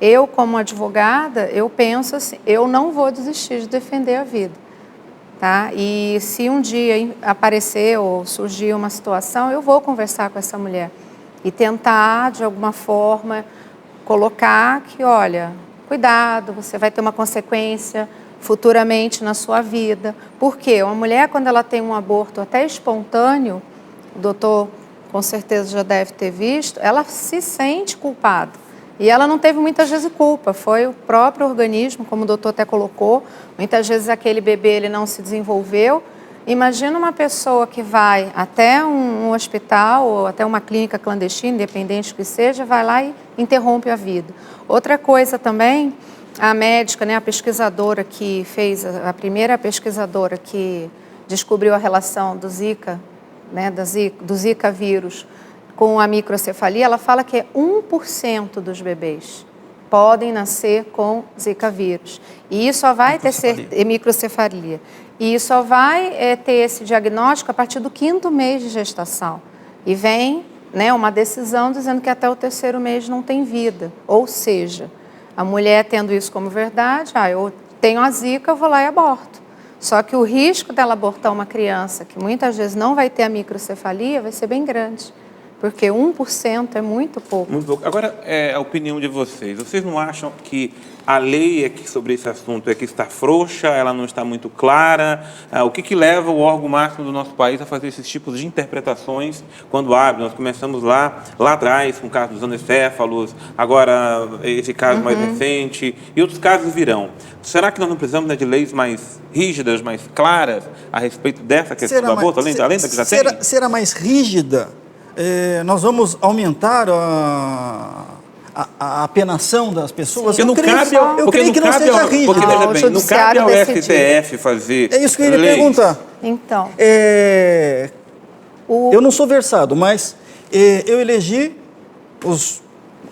eu, como advogada, eu penso assim, eu não vou desistir de defender a vida. Tá? E se um dia aparecer ou surgir uma situação, eu vou conversar com essa mulher e tentar, de alguma forma, colocar que, olha, cuidado, você vai ter uma consequência futuramente na sua vida. Por quê? Uma mulher, quando ela tem um aborto até espontâneo, o doutor com certeza já deve ter visto, ela se sente culpada. E ela não teve muitas vezes culpa, foi o próprio organismo, como o doutor até colocou, muitas vezes aquele bebê ele não se desenvolveu. Imagina uma pessoa que vai até um hospital ou até uma clínica clandestina, independente que seja, vai lá e interrompe a vida. Outra coisa também, a médica, né, a pesquisadora que fez, a primeira pesquisadora que descobriu a relação do Zika, né, do Zika vírus com a microcefalia, ela fala que 1% dos bebês podem nascer com Zika vírus. E isso só vai microcefalia. E só vai ter esse diagnóstico a partir do 5º mês de gestação. E vem, né, uma decisão dizendo que até o 3º mês não tem vida. Ou seja, a mulher tendo isso como verdade, eu tenho a Zika, eu vou lá e aborto. Só que o risco dela abortar uma criança que muitas vezes não vai ter a microcefalia vai ser bem grande. Porque 1% é muito pouco. Muito pouco. Agora, a opinião de vocês. Vocês não acham que a lei aqui sobre esse assunto está frouxa, ela não está muito clara? O que leva o órgão máximo do nosso país a fazer esses tipos de interpretações quando abre? Nós começamos lá atrás, com o caso dos anencéfalos, agora esse caso mais recente, e outros casos virão. Será que nós não precisamos, né, de leis mais rígidas, mais claras a respeito dessa questão do aborto, além da que já tem? Será mais rígida? Nós vamos aumentar a apenação das pessoas? Porque não cabe ao STF fazer. É isso que eu ia perguntar. Então. Eu não sou versado, mas eu elegi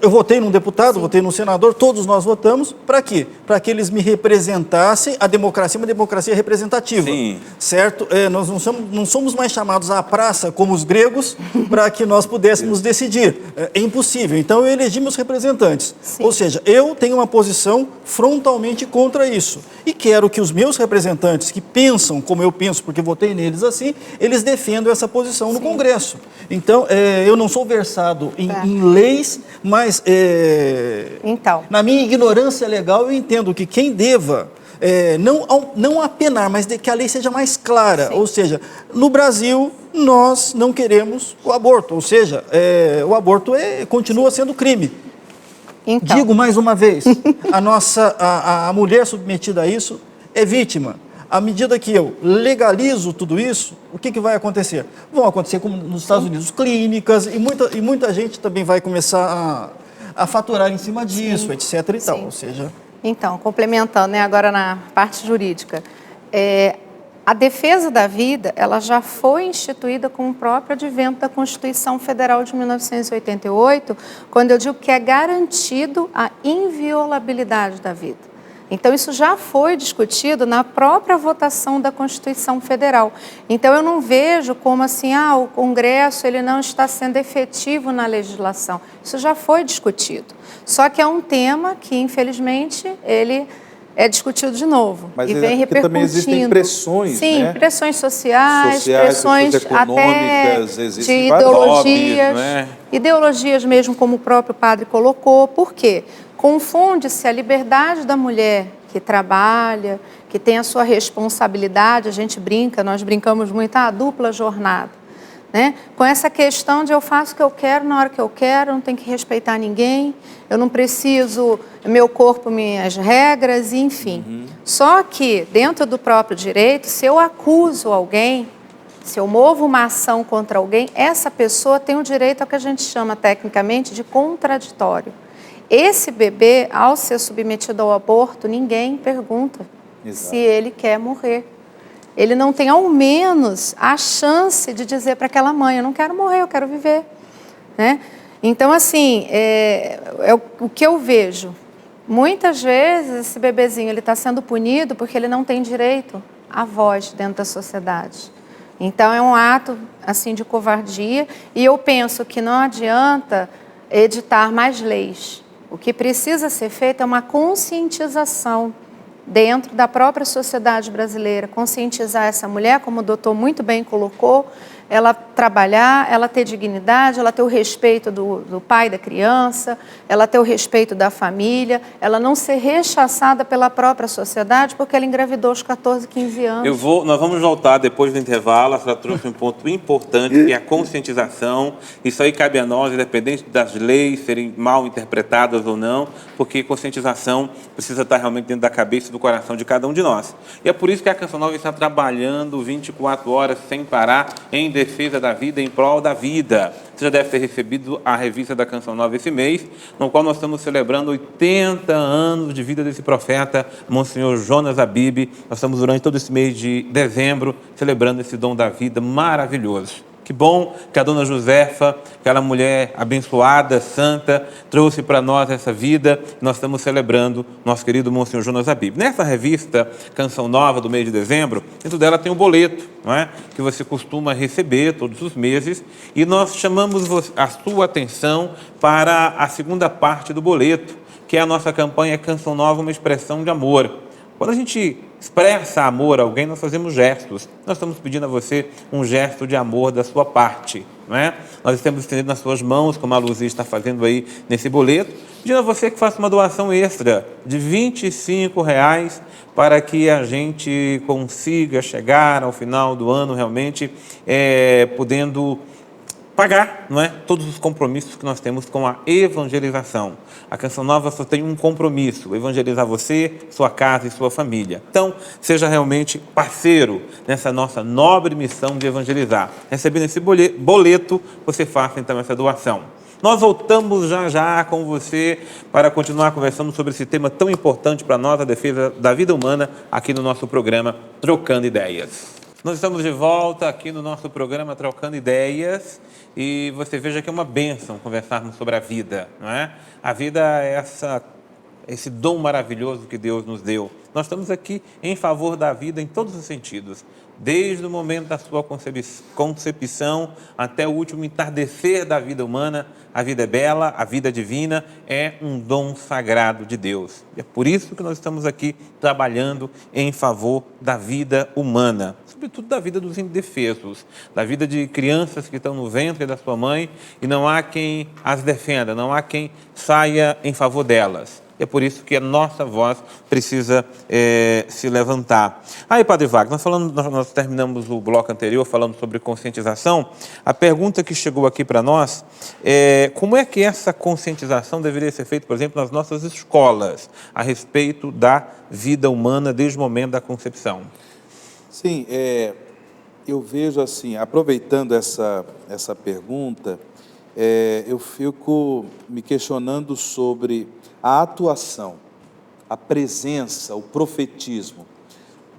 eu votei num deputado, votei num senador, todos nós votamos, para quê? Para que eles me representassem, a democracia, uma democracia representativa. Sim. Certo? Nós não somos mais chamados à praça, como os gregos, para que nós pudéssemos decidir. É impossível. Então, eu elegi meus representantes. Sim. Ou seja, eu tenho uma posição frontalmente contra isso. E quero que os meus representantes, que pensam como eu penso, porque votei neles assim, eles defendam essa posição no Congresso. Então, eu não sou versado em leis, mas então, na minha ignorância legal, eu entendo que quem deva não apenar, mas que a lei seja mais clara. Sim. Ou seja, no Brasil, nós não queremos o aborto. Ou seja, o aborto continua sendo crime. Então. Digo mais uma vez, a mulher submetida a isso é vítima. À medida que eu legalizo tudo isso, o que vai acontecer? Vão acontecer, como nos Estados Unidos, clínicas, e muita gente também vai começar a faturar em cima disso, etc. e tal. Ou seja... Então, complementando, né, agora na parte jurídica, a defesa da vida, ela já foi instituída com o próprio advento da Constituição Federal de 1988, quando eu digo que é garantido a inviolabilidade da vida. Então, isso já foi discutido na própria votação da Constituição Federal. Então, eu não vejo como assim, o Congresso ele não está sendo efetivo na legislação. Isso já foi discutido. Só que é um tema que, infelizmente, ele é discutido de novo. Mas e vem repercutindo. Também existem pressões, sim, né? Pressões sociais, pressões até de ideologias, né? Ideologias mesmo, como o próprio padre colocou. Por quê? Confunde-se a liberdade da mulher que trabalha, que tem a sua responsabilidade, a gente brinca, nós brincamos muito, a dupla jornada, né? Com essa questão de eu faço o que eu quero, na hora que eu quero, não tenho que respeitar ninguém, eu não preciso, meu corpo, minhas regras, enfim. Só que, dentro do próprio direito, se eu acuso alguém, se eu movo uma ação contra alguém, essa pessoa tem o direito ao que a gente chama tecnicamente de contraditório. Esse bebê, ao ser submetido ao aborto, ninguém pergunta se ele quer morrer. Ele não tem, ao menos, a chance de dizer para aquela mãe, eu não quero morrer, eu quero viver, né? Então, assim, o que eu vejo, muitas vezes esse bebezinho está sendo punido porque ele não tem direito à voz dentro da sociedade. Então, é um ato, assim, de covardia, e eu penso que não adianta editar mais leis. O que precisa ser feito é uma conscientização dentro da própria sociedade brasileira, conscientizar essa mulher, como o doutor muito bem colocou, ela trabalhar, ela ter dignidade, ela ter o respeito do pai da criança, ela ter o respeito da família, ela não ser rechaçada pela própria sociedade porque ela engravidou aos 14, 15 anos. Nós vamos voltar depois do intervalo. A senhora trouxe um ponto importante, que é a conscientização. Isso aí cabe a nós, independente das leis serem mal interpretadas ou não, porque conscientização precisa estar realmente dentro da cabeça e do coração de cada um de nós. E é por isso que a Canção Nova está trabalhando 24 horas sem parar em defesa da vida, em prol da vida. Você já deve ter recebido a revista da Canção Nova esse mês, no qual nós estamos celebrando 80 anos de vida desse profeta, Monsenhor Jonas Abib. Nós estamos durante todo esse mês de dezembro celebrando esse dom da vida maravilhoso. Que bom que a dona Josefa, aquela mulher abençoada, santa, trouxe para nós essa vida. Nós estamos celebrando nosso querido Monsenhor Jonas Abib. Nessa revista Canção Nova do mês de dezembro, dentro dela tem um boleto, não é? Que você costuma receber todos os meses. E nós chamamos a sua atenção para a segunda parte do boleto, que é a nossa campanha Canção Nova, uma expressão de amor. Quando a gente expressa amor a alguém, nós fazemos gestos. Nós estamos pedindo a você um gesto de amor da sua parte, não é? Nós estamos estendendo nas suas mãos, como a Luzia está fazendo aí nesse boleto, pedindo a você que faça uma doação extra de R$25 para que a gente consiga chegar ao final do ano realmente podendo pagar, não é, todos os compromissos que nós temos com a evangelização. A Canção Nova só tem um compromisso: evangelizar você, sua casa e sua família. Então, seja realmente parceiro nessa nossa nobre missão de evangelizar. Recebendo esse boleto, você faça então essa doação. Nós voltamos já com você para continuar conversando sobre esse tema tão importante para nós, a defesa da vida humana, aqui no nosso programa Trocando Ideias. Nós estamos de volta aqui no nosso programa Trocando Ideias e você veja que é uma bênção conversarmos sobre a vida, não é? A vida é esse dom maravilhoso que Deus nos deu. Nós estamos aqui em favor da vida em todos os sentidos, desde o momento da sua concepção até o último entardecer da vida humana. A vida é bela, a vida divina é um dom sagrado de Deus. E é por isso que nós estamos aqui trabalhando em favor da vida humana, sobretudo da vida dos indefesos, da vida de crianças que estão no ventre da sua mãe e não há quem as defenda, não há quem saia em favor delas. E é por isso que a nossa voz precisa se levantar. Aí, Padre Wagner, nós terminamos o bloco anterior falando sobre conscientização. A pergunta que chegou aqui para nós é como é que essa conscientização deveria ser feita, por exemplo, nas nossas escolas, a respeito da vida humana desde o momento da concepção? Sim, eu vejo assim, aproveitando essa pergunta, eu fico me questionando sobre a atuação, a presença, o profetismo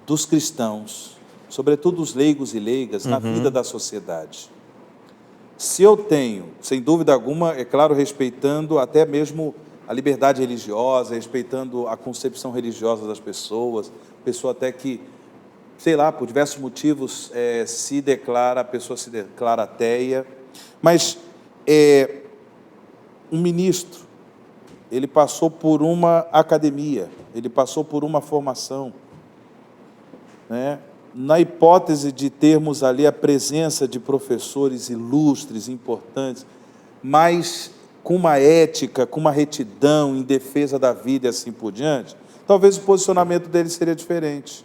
dos cristãos, sobretudo os leigos e leigas, na vida da sociedade. Se eu tenho, sem dúvida alguma, é claro, respeitando até mesmo a liberdade religiosa, respeitando a concepção religiosa das pessoas, pessoa até que, sei lá, por diversos motivos, a pessoa se declara ateia, mas um ministro, ele passou por uma academia, ele passou por uma formação, né? Na hipótese de termos ali a presença de professores ilustres, importantes, mas com uma ética, com uma retidão em defesa da vida e assim por diante, talvez o posicionamento dele seria diferente.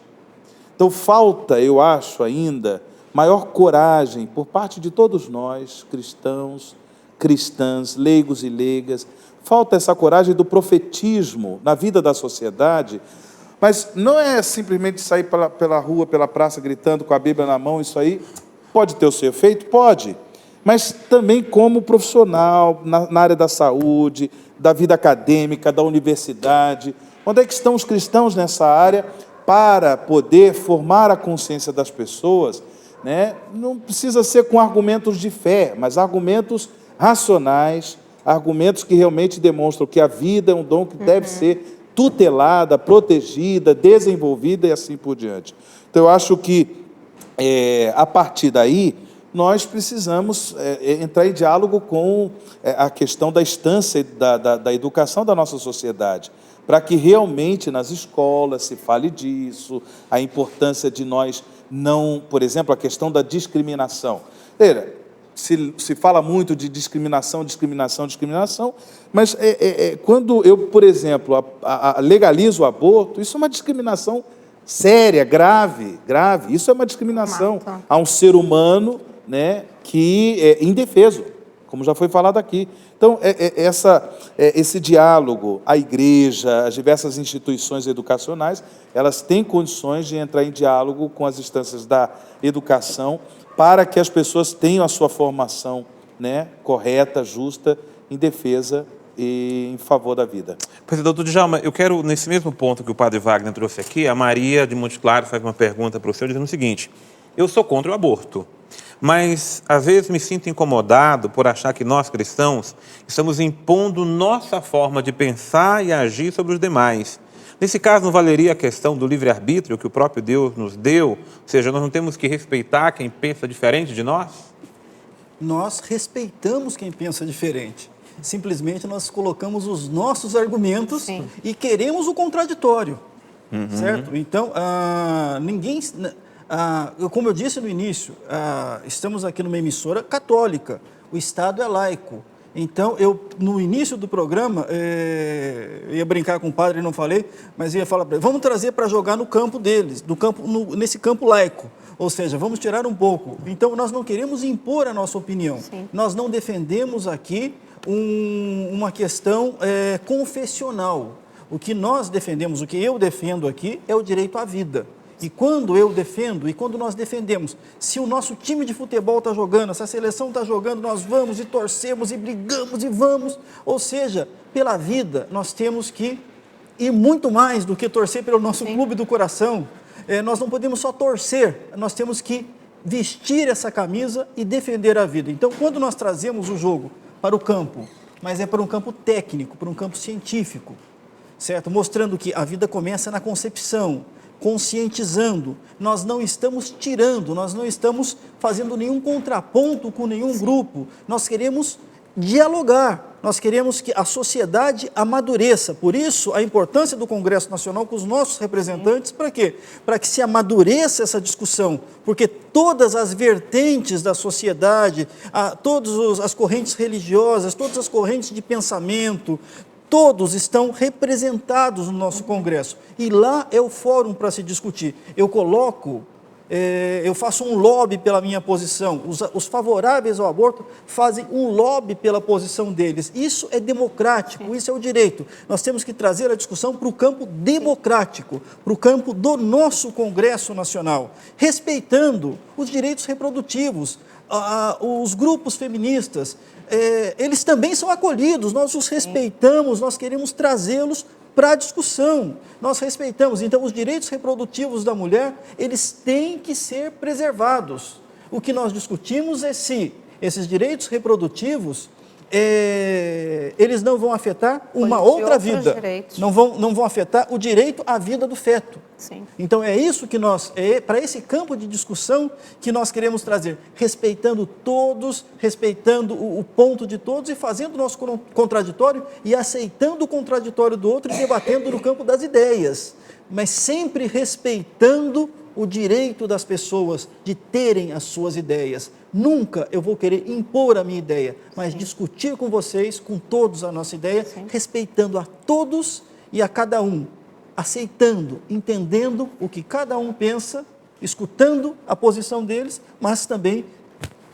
Então, falta, eu acho ainda, maior coragem por parte de todos nós, cristãos, cristãs, leigos e leigas, falta essa coragem do profetismo na vida da sociedade, mas não é simplesmente sair pela rua, pela praça, gritando com a Bíblia na mão, isso aí pode ter o seu efeito? Pode, mas também como profissional, na área da saúde, da vida acadêmica, da universidade. Onde é que estão os cristãos nessa área para poder formar a consciência das pessoas, né? Não precisa ser com argumentos de fé, mas argumentos racionais, argumentos que realmente demonstram que a vida é um dom que deve ser tutelada, protegida, desenvolvida e assim por diante. Então, eu acho que, a partir daí, nós precisamos entrar em diálogo com a questão da instância da educação da nossa sociedade, para que realmente nas escolas se fale disso, a importância de nós não, por exemplo, a questão da discriminação. Se fala muito de discriminação, mas quando eu, por exemplo, legalizo o aborto, isso é uma discriminação séria, grave. Isso é uma discriminação a um ser humano, né, que é indefeso, como já foi falado aqui. Então, esse diálogo, a igreja, as diversas instituições educacionais, elas têm condições de entrar em diálogo com as instâncias da educação, para que as pessoas tenham a sua formação, né, correta, justa, em defesa e em favor da vida. Pois é, doutor Djalma, eu quero, nesse mesmo ponto que o padre Wagner trouxe aqui, a Maria de Monte Claro faz uma pergunta para o senhor, dizendo o seguinte: eu sou contra o aborto, mas às vezes me sinto incomodado por achar que nós, cristãos, estamos impondo nossa forma de pensar e agir sobre os demais. Nesse caso, não valeria a questão do livre-arbítrio que o próprio Deus nos deu? Ou seja, nós não temos que respeitar quem pensa diferente de nós? Nós respeitamos quem pensa diferente. Simplesmente nós colocamos os nossos argumentos e queremos o contraditório, certo? Então, como eu disse no início, estamos aqui numa emissora católica, o Estado é laico. Então, no início do programa, eu ia brincar com o padre, não falei, mas ia falar para ele, vamos trazer para jogar no campo deles, nesse campo laico, ou seja, vamos tirar um pouco. Então, nós não queremos impor a nossa opinião, nós não defendemos aqui uma questão confessional. O que nós defendemos, o que eu defendo aqui, é o direito à vida. E quando eu defendo, e quando nós defendemos, se o nosso time de futebol está jogando, se a seleção está jogando, nós vamos e torcemos e brigamos e vamos. Ou seja, pela vida, nós temos que ir muito mais do que torcer pelo nosso clube do coração. Nós não podemos só torcer, nós temos que vestir essa camisa e defender a vida. Então, quando nós trazemos o jogo para o campo, mas é para um campo técnico, para um campo científico, certo? Mostrando que a vida começa na concepção, conscientizando, nós não estamos tirando, nós não estamos fazendo nenhum contraponto com nenhum grupo, nós queremos dialogar, nós queremos que a sociedade amadureça, por isso a importância do Congresso Nacional com os nossos representantes, para quê? Para que se amadureça essa discussão, porque todas as vertentes da sociedade, todas as correntes religiosas, todas as correntes de pensamento, todos estão representados no nosso Congresso. E lá é o fórum para se discutir. Eu faço um lobby pela minha posição. Os favoráveis ao aborto fazem um lobby pela posição deles. Isso é democrático, isso é o direito. Nós temos que trazer a discussão para o campo democrático, para o campo do nosso Congresso Nacional, respeitando os direitos reprodutivos, os grupos feministas. Eles também são acolhidos, nós os respeitamos, nós queremos trazê-los para a discussão, nós respeitamos. Então, os direitos reprodutivos da mulher, eles têm que ser preservados. O que nós discutimos é se esses direitos reprodutivos eles não vão afetar uma Foi de outra outros vida. direitos. Não vão afetar o direito à vida do feto. Sim. Então é isso que para esse campo de discussão que nós queremos trazer, respeitando todos, respeitando o ponto de todos e fazendo o nosso contraditório e aceitando o contraditório do outro e debatendo no campo das ideias, mas sempre respeitando o direito das pessoas de terem as suas ideias. Nunca eu vou querer impor a minha ideia, mas discutir com vocês, com todos a nossa ideia, respeitando a todos e a cada um, aceitando, entendendo o que cada um pensa, escutando a posição deles, mas também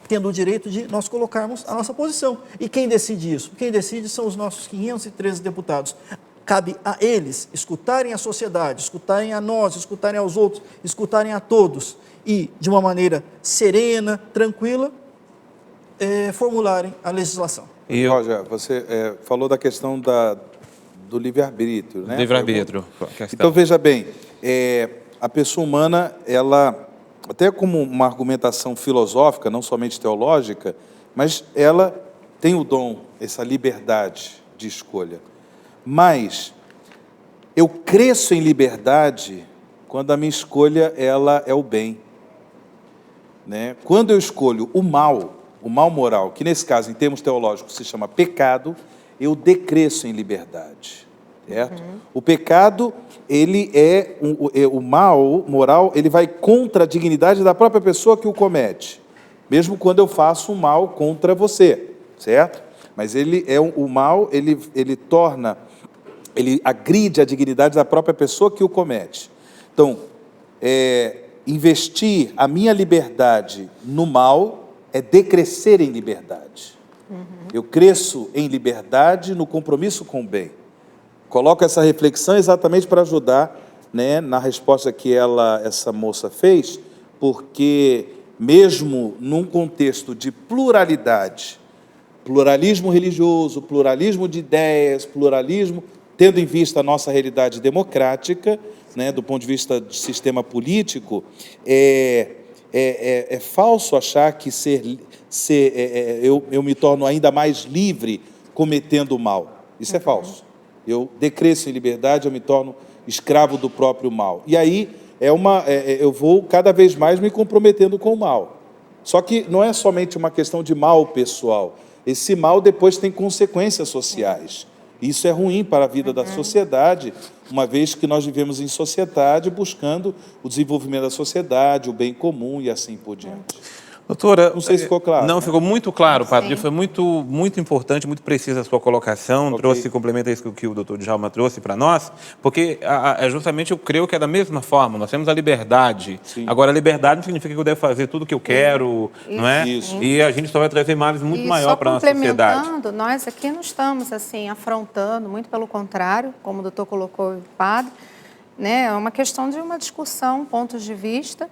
tendo o direito de nós colocarmos a nossa posição. E quem decide isso? Quem decide são os nossos 513 deputados. Cabe a eles escutarem a sociedade, escutarem a nós, escutarem aos outros, escutarem a todos e, de uma maneira serena, tranquila, formularem a legislação. Roger, você falou da questão do livre-arbítrio, né? Livre-arbítrio. Então, veja bem, a pessoa humana, ela, até como uma argumentação filosófica, não somente teológica, mas ela tem o dom, essa liberdade de escolha. Mas eu cresço em liberdade quando a minha escolha ela é o bem, né? Quando eu escolho o mal moral, que nesse caso, em termos teológicos, se chama pecado, eu decresço em liberdade, certo? O pecado, ele o mal moral, ele vai contra a dignidade da própria pessoa que o comete, mesmo quando eu faço um mal contra você, certo? Mas o mal, ele agride a dignidade da própria pessoa que o comete. Então, investir a minha liberdade no mal é decrescer em liberdade. Eu cresço em liberdade no compromisso com o bem. Coloco essa reflexão exatamente para ajudar, né, na resposta que essa moça fez, porque mesmo num contexto de pluralidade, pluralismo religioso, pluralismo de ideias, pluralismo, tendo em vista a nossa realidade democrática, né, do ponto de vista do sistema político, é falso achar que eu me torno ainda mais livre cometendo o mal. Isso é falso. Eu decresço em liberdade, eu me torno escravo do próprio mal. E aí eu vou cada vez mais me comprometendo com o mal. Só que não é somente uma questão de mal pessoal. Esse mal depois tem consequências sociais. Isso é ruim para a vida da sociedade, uma vez que nós vivemos em sociedade buscando o desenvolvimento da sociedade, o bem comum e assim por diante. Doutora, não sei se ficou claro. Não, ficou muito claro, padre. Foi muito importante, muito precisa a sua colocação. Okay. Complementa isso que o doutor Djalma trouxe para nós, porque justamente eu creio que é da mesma forma. Nós temos a liberdade. Sim. Agora, a liberdade não significa que eu devo fazer tudo o que eu quero, não é? Isso. E a gente só vai trazer males muito maior para a nossa sociedade. Nós aqui não estamos assim afrontando, muito pelo contrário, como o doutor colocou o padre, né? É uma questão de uma discussão, pontos de vista,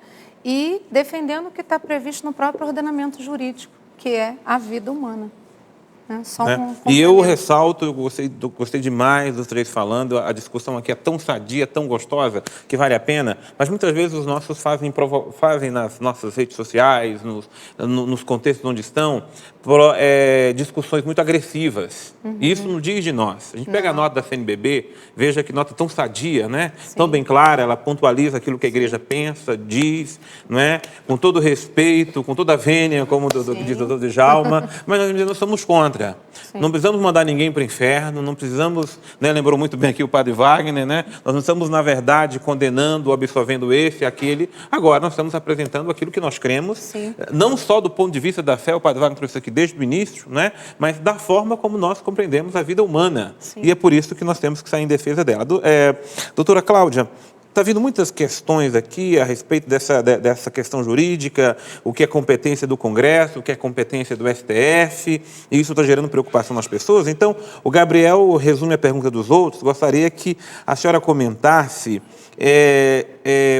e defendendo o que está previsto no próprio ordenamento jurídico, que é a vida humana. Né? E eu ressalto, eu gostei demais dos três falando, a discussão aqui é tão sadia, tão gostosa, que vale a pena, mas muitas vezes os nossos fazem nas nossas redes sociais, nos contextos onde estão, discussões muito agressivas. E isso não diz de nós. A gente pega a nota da CNBB, veja que nota tão sadia, né? Tão bem clara, ela pontualiza aquilo que a igreja pensa, diz, não é? Com todo respeito, com toda a vênia, como diz o doutor Djalma, mas nós somos contra. Sim. Não precisamos mandar ninguém para o inferno, não precisamos, né, lembrou muito bem aqui o padre Wagner, né? Nós não estamos, na verdade, condenando ou absolvendo esse, aquele. Agora, nós estamos apresentando aquilo que nós cremos, sim, não só do ponto de vista da fé, o padre Wagner trouxe aqui desde o início, né? Mas da forma como nós compreendemos a vida humana. Sim. E é por isso que nós temos que sair em defesa dela. Doutora Cláudia, está vindo muitas questões aqui a respeito dessa questão jurídica, o que é competência do Congresso, o que é competência do STF, e isso está gerando preocupação nas pessoas. Então, o Gabriel resume a pergunta dos outros. Gostaria que a senhora comentasse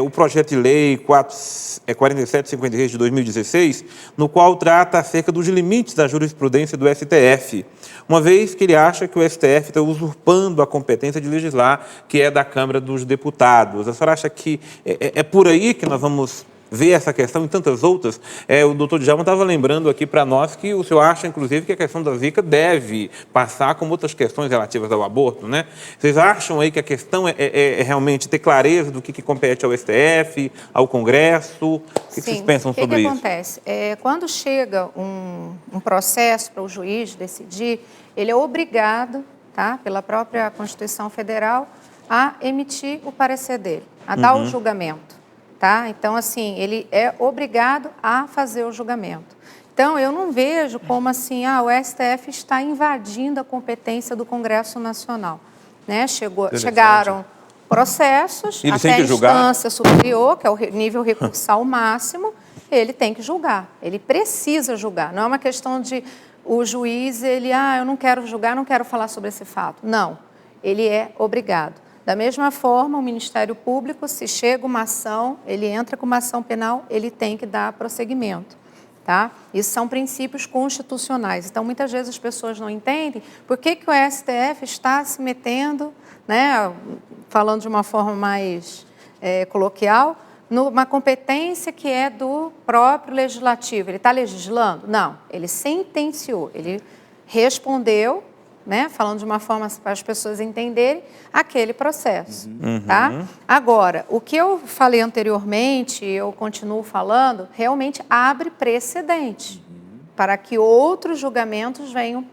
o projeto de lei 4753 de 2016, no qual trata acerca dos limites da jurisprudência do STF, uma vez que ele acha que o STF está usurpando a competência de legislar, que é da Câmara dos Deputados. A senhora acha que é por aí que nós vamos vê essa questão e tantas outras. O doutor Djalma estava lembrando aqui para nós que o senhor acha, inclusive, que a questão da Zika deve passar como outras questões relativas ao aborto, né? Vocês acham aí que a questão é realmente ter clareza do que compete ao STF, ao Congresso? O que vocês pensam sobre isso? O que acontece? Quando chega um processo para o juiz decidir, ele é obrigado, tá, pela própria Constituição Federal, a emitir o parecer dele, a dar o julgamento. Tá? Então, assim, ele é obrigado a fazer o julgamento. Então, eu não vejo como assim, o STF está invadindo a competência do Congresso Nacional. Né? Chegaram processos, até a instância superior, que é o nível recursal máximo, ele tem que julgar, ele precisa julgar. Não é uma questão de o juiz, eu não quero julgar, não quero falar sobre esse fato. Não, ele é obrigado. Da mesma forma, o Ministério Público, se chega uma ação, ele entra com uma ação penal, ele tem que dar prosseguimento. Tá? Isso são princípios constitucionais. Então, muitas vezes as pessoas não entendem por que o STF está se metendo, né, falando de uma forma mais coloquial, numa competência que é do próprio legislativo. Ele está legislando? Não, ele sentenciou, ele respondeu, né, falando de uma forma para as pessoas entenderem aquele processo. Tá? Agora, o que eu falei anteriormente, eu continuo falando, realmente abre precedente para que outros julgamentos venham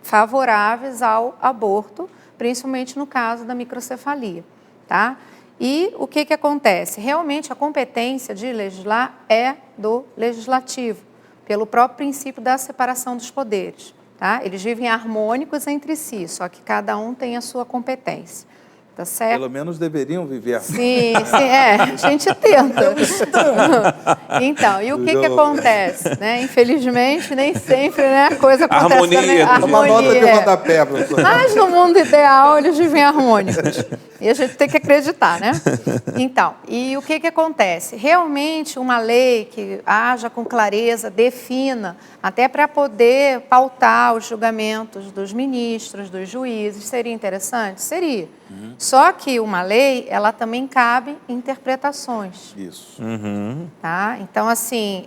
favoráveis ao aborto, principalmente no caso da microcefalia. Tá? E o que acontece? Realmente a competência de legislar é do legislativo, pelo próprio princípio da separação dos poderes. Tá? Eles vivem harmônicos entre si, só que cada um tem a sua competência. Tá certo? Pelo menos deveriam viver harmônicos. Sim, a gente tenta. Então, e o que acontece? Né? Infelizmente, nem sempre, né, a coisa acontece. Harmonia. Uma nota de rodapé, professor. Mas no mundo ideal, eles vivem harmônicos. E a gente tem que acreditar, né? Então, e o que acontece? Realmente, uma lei que haja com clareza, defina, até para poder pautar os julgamentos dos ministros, dos juízes, seria interessante? Seria. Só que uma lei, ela também cabe interpretações. Isso. Tá? Então, assim,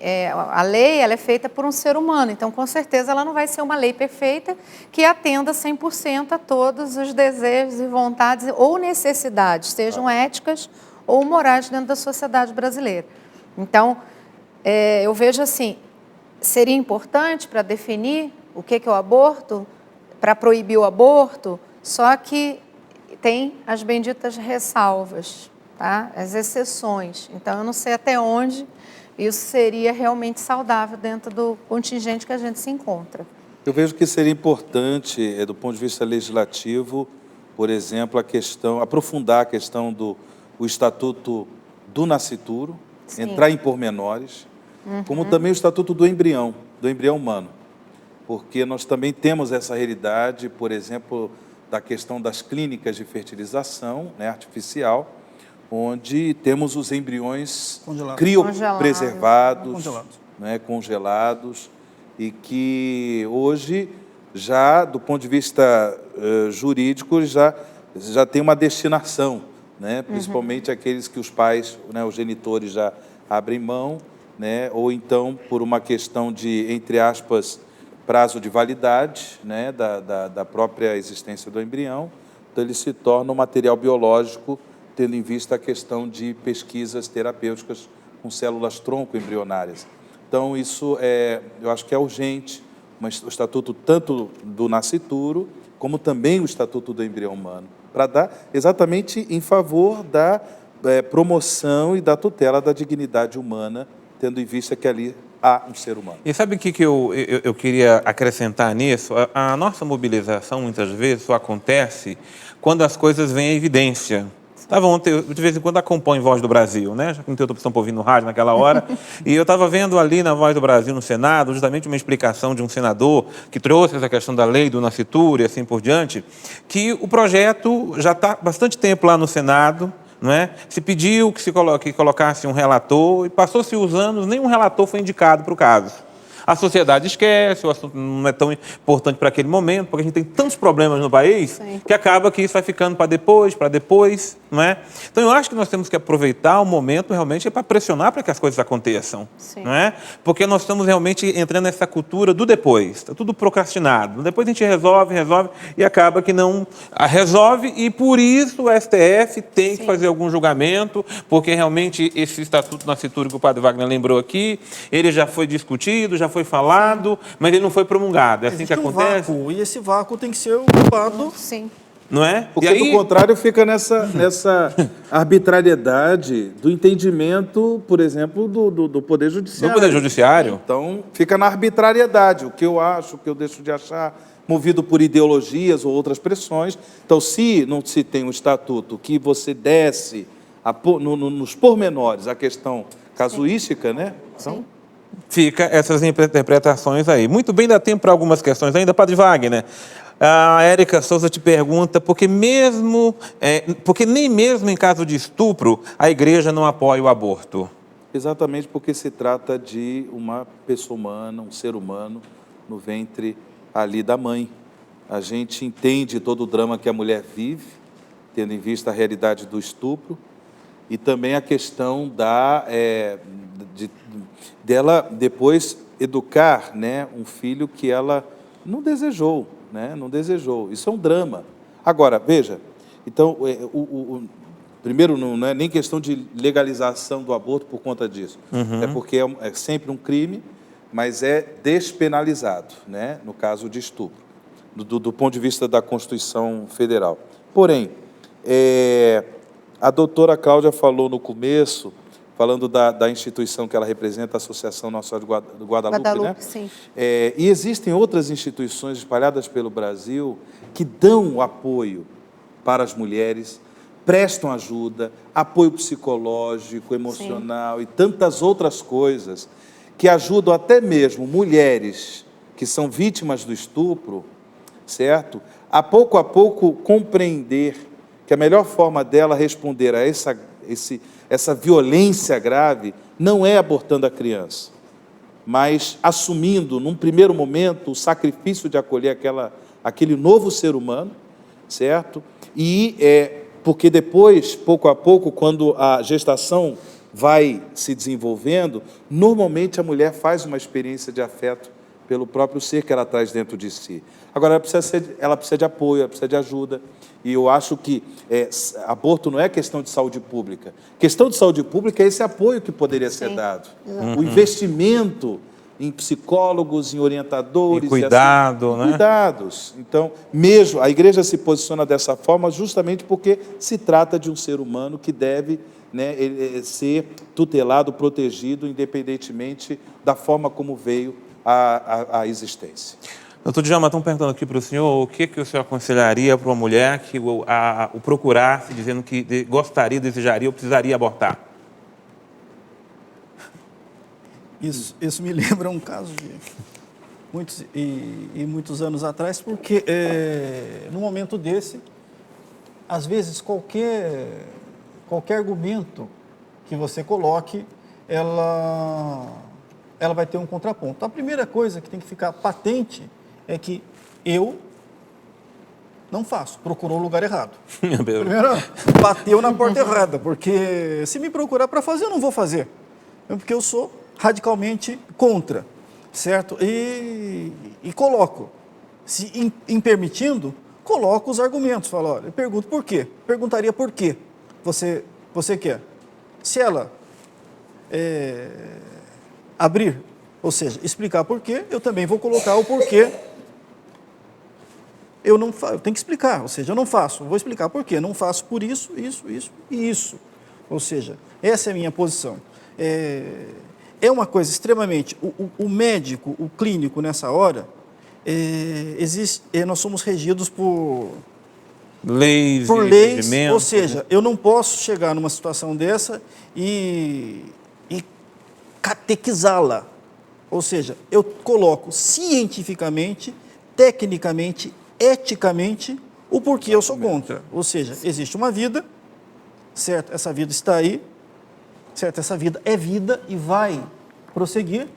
a lei ela é feita por um ser humano, então, com certeza, ela não vai ser uma lei perfeita que atenda 100% a todos os desejos e vontades ou necessidades, sejam éticas ou morais dentro da sociedade brasileira. Então, eu vejo assim, seria importante para definir o que é o aborto, para proibir o aborto, só que tem as benditas ressalvas, tá? As exceções. Então, eu não sei até onde isso seria realmente saudável dentro do contingente que a gente se encontra. Eu vejo que seria importante, do ponto de vista legislativo, por exemplo, aprofundar a questão do Estatuto do Nascituro, entrar em pormenores, como também o Estatuto do embrião humano, porque nós também temos essa realidade, por exemplo, da questão das clínicas de fertilização, né, artificial, onde temos os embriões criopreservados, congelados, e que hoje, já do ponto de vista jurídico, já tem uma destinação, né, principalmente aqueles que os pais, né, os genitores já abrem mão, né, ou então por uma questão de, entre aspas, prazo de validade, né, da própria existência do embrião, então ele se torna um material biológico, tendo em vista a questão de pesquisas terapêuticas com células tronco embrionárias. Então, isso eu acho que é urgente, o estatuto tanto do nascituro, como também o estatuto do embrião humano, para dar exatamente em favor da promoção e da tutela da dignidade humana, tendo em vista que ali há um ser humano. E sabe o que eu queria acrescentar nisso? A nossa mobilização, muitas vezes, só acontece quando as coisas vêm à evidência. Eu, de vez em quando, acompanho Voz do Brasil, né? Já que não tem outra opção para ouvir no rádio naquela hora. E eu estava vendo ali na Voz do Brasil, no Senado, justamente uma explicação de um senador que trouxe essa questão da lei do nascituro e assim por diante, que o projeto já está há bastante tempo lá no Senado, não é? Se pediu que colocasse um relator e passou-se os anos, nenhum relator foi indicado para o caso. A sociedade esquece, o assunto não é tão importante para aquele momento, porque a gente tem tantos problemas no país Sim. que acaba que isso vai ficando para depois, não é? Então eu acho que nós temos que aproveitar o momento realmente para pressionar para que as coisas aconteçam, Sim. não é? Porque nós estamos realmente entrando nessa cultura do depois, está tudo procrastinado. Depois a gente resolve e acaba que não resolve, e por isso o STF tem que fazer algum julgamento, porque realmente esse Estatuto Nascituro que o padre Wagner lembrou aqui, ele já foi discutido, já foi falado, mas ele não foi promulgado. É assim Existe que um acontece, vácuo, e esse vácuo tem que ser ocupado. Sim. não é? Porque, E aí, do contrário, fica nessa arbitrariedade do entendimento, por exemplo, do Poder Judiciário. no Poder Judiciário, Então, fica na arbitrariedade, o que eu acho, o que eu deixo de achar, movido por ideologias ou outras pressões. Então, se não se tem um estatuto que você desce nos pormenores a questão casuística, né? Então, fica essas interpretações aí. Muito bem, dá tempo para algumas questões ainda. Padre Wagner, a Érica Souza te pergunta porque nem mesmo em caso de estupro a igreja não apoia o aborto. exatamente porque se trata de uma pessoa humana, um ser humano no ventre ali da mãe. A gente entende todo o drama que a mulher vive, tendo em vista a realidade do estupro, e também a questão dela depois educar, né, um filho que ela não desejou, né, não desejou. Isso é um drama. Agora, veja, então, primeiro, não é nem questão de legalização do aborto por conta disso, é porque é sempre um crime, mas é despenalizado, né, no caso de estupro, do ponto de vista da Constituição Federal. Porém, a doutora Cláudia falou no começo, falando da instituição que ela representa, a Associação Nossa Senhora do Guadalupe, né? Sim. E existem outras instituições espalhadas pelo Brasil que dão apoio para as mulheres, prestam ajuda, apoio psicológico, emocional e tantas outras coisas que ajudam até mesmo mulheres que são vítimas do estupro, certo? A pouco compreender que a melhor forma dela responder a essa violência grave não é abortando a criança, mas assumindo, num primeiro momento, o sacrifício de acolher aquele novo ser humano, certo? E porque depois, pouco a pouco, quando a gestação vai se desenvolvendo, normalmente a mulher faz uma experiência de afeto pelo próprio ser que ela traz dentro de si. Agora, ela precisa de apoio, ela precisa de ajuda. E eu acho que aborto não é questão de saúde pública. Questão de saúde pública é esse apoio que poderia ser dado. O investimento em psicólogos, em orientadores. E cuidado, né? Cuidados. Então, mesmo a igreja se posiciona dessa forma justamente porque se trata de um ser humano que deve, né, ser tutelado, protegido, independentemente da forma como veio à existência. Doutor Djalma, estão perguntando aqui para o senhor o que o senhor aconselharia para uma mulher que o procurasse, dizendo que gostaria, desejaria ou precisaria abortar? Isso me lembra um caso de muitos anos atrás, porque num momento desse, às vezes qualquer argumento que você coloque, ela vai ter um contraponto. A primeira coisa que tem que ficar patente é que eu não faço, procurou o lugar errado. Primeiro, bateu na porta errada, porque se me procurar para fazer, eu não vou fazer, porque eu sou radicalmente contra, certo? E coloco, se em permitindo, coloco os argumentos, falo, olha, eu pergunto por quê? Perguntaria por quê você quer. Se ela abrir, ou seja, explicar por quê, eu também vou colocar o porquê. Eu tenho que explicar, ou seja, eu não faço, vou explicar por quê. Não faço por isso e isso. Ou seja, essa é a minha posição. É uma coisa extremamente... O médico, o clínico, nessa hora, nós somos regidos por leis, ou seja, eu não posso chegar numa situação dessa e catequizá-la. Ou seja, eu coloco cientificamente, tecnicamente, eticamente, o porquê eu sou contra. Ou seja, existe uma vida, certo? Essa vida está aí, certo? Essa vida é vida e vai prosseguir.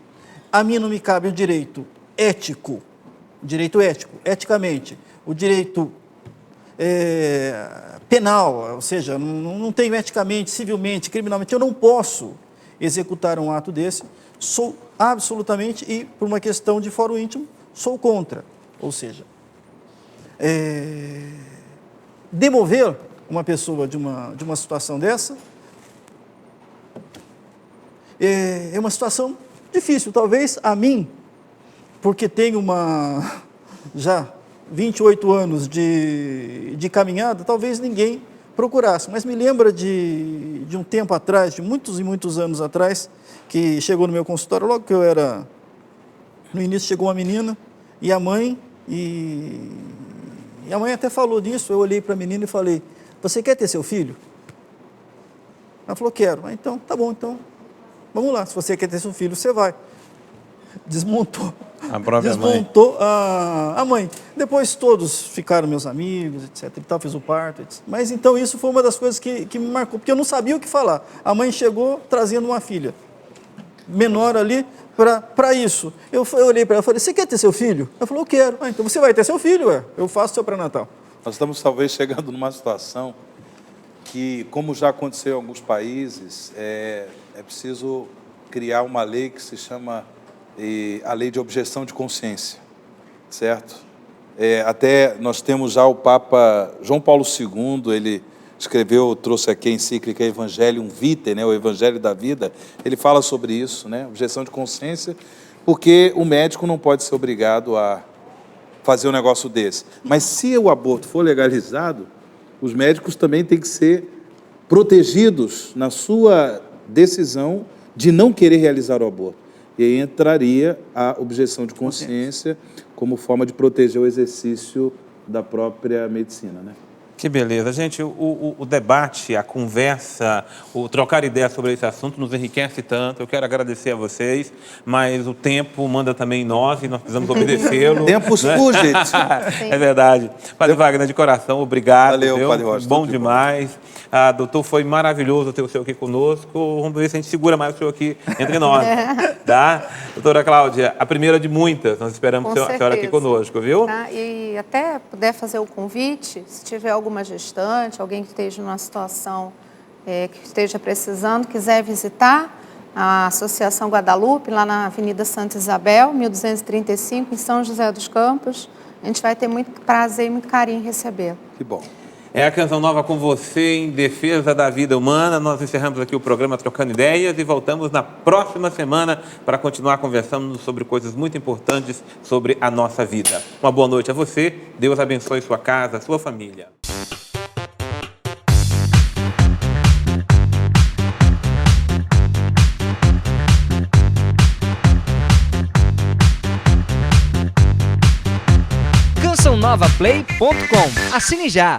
a mim não me cabe o direito ético, eticamente, o direito penal, ou seja, não tenho eticamente, civilmente, criminalmente, eu não posso executar um ato desse, sou absolutamente, e por uma questão de fórum íntimo, sou contra. Ou seja, demover uma pessoa de uma situação dessa é uma situação difícil, talvez a mim, porque tenho já 28 anos de caminhada, talvez ninguém procurasse, mas me lembra de um tempo atrás, de muitos e muitos anos atrás, que chegou no meu consultório, logo que eu era, no início chegou uma menina, e a mãe até falou disso, eu olhei para a menina e falei, você quer ter seu filho? Ela falou, quero. Ah, então, tá bom, então, vamos lá, se você quer ter seu filho, você vai. Desmontou. A própria Desmontou a mãe. Depois todos ficaram meus amigos, etc. E tal, fiz o parto, etc. Mas então isso foi uma das coisas que me marcou, porque eu não sabia o que falar. A mãe chegou trazendo uma filha menor ali para isso. Eu olhei para ela e falei, você quer ter seu filho? Ela falou, eu quero. Ah, então você vai ter seu filho, eu faço seu pré-natal. Nós estamos talvez chegando numa situação que, como já aconteceu em alguns países, é preciso criar uma lei que se chama a lei de objeção de consciência, certo? Até nós temos já o Papa João Paulo II, ele escreveu, trouxe aqui a encíclica Evangelium Vitae, né, o Evangelho da Vida, ele fala sobre isso, né, objeção de consciência, porque o médico não pode ser obrigado a fazer um negócio desse. Mas se o aborto for legalizado, os médicos também têm que ser protegidos na sua decisão de não querer realizar o aborto. E aí entraria a objeção de consciência como forma de proteger o exercício da própria medicina, né? Que beleza. Gente, o debate, a conversa, o trocar ideias sobre esse assunto nos enriquece tanto. Eu quero agradecer a vocês, mas o tempo manda também nós e nós precisamos obedecê-lo. Tempos fugit. É verdade. Padre Wagner, de coração, obrigado. Valeu, Padre Rocha. Bom demais. Doutor, foi maravilhoso ter o senhor aqui conosco. Vamos ver se a gente segura mais o senhor aqui entre nós. Tá? Doutora Cláudia, a primeira de muitas. Nós esperamos a senhora aqui conosco, viu? Tá? E até puder fazer o convite, se tiver alguma gestante, alguém que esteja numa situação que esteja precisando, quiser visitar a Associação Guadalupe, lá na Avenida Santa Isabel, 1235, em São José dos Campos, a gente vai ter muito prazer e muito carinho em recebê-lo. Que bom. É a Canção Nova com você em defesa da vida humana. Nós encerramos aqui o programa Trocando Ideias e voltamos na próxima semana para continuar conversando sobre coisas muito importantes sobre a nossa vida. Uma boa noite a você. Deus abençoe sua casa, sua família. CançãoNovaPlay.com. Assine já!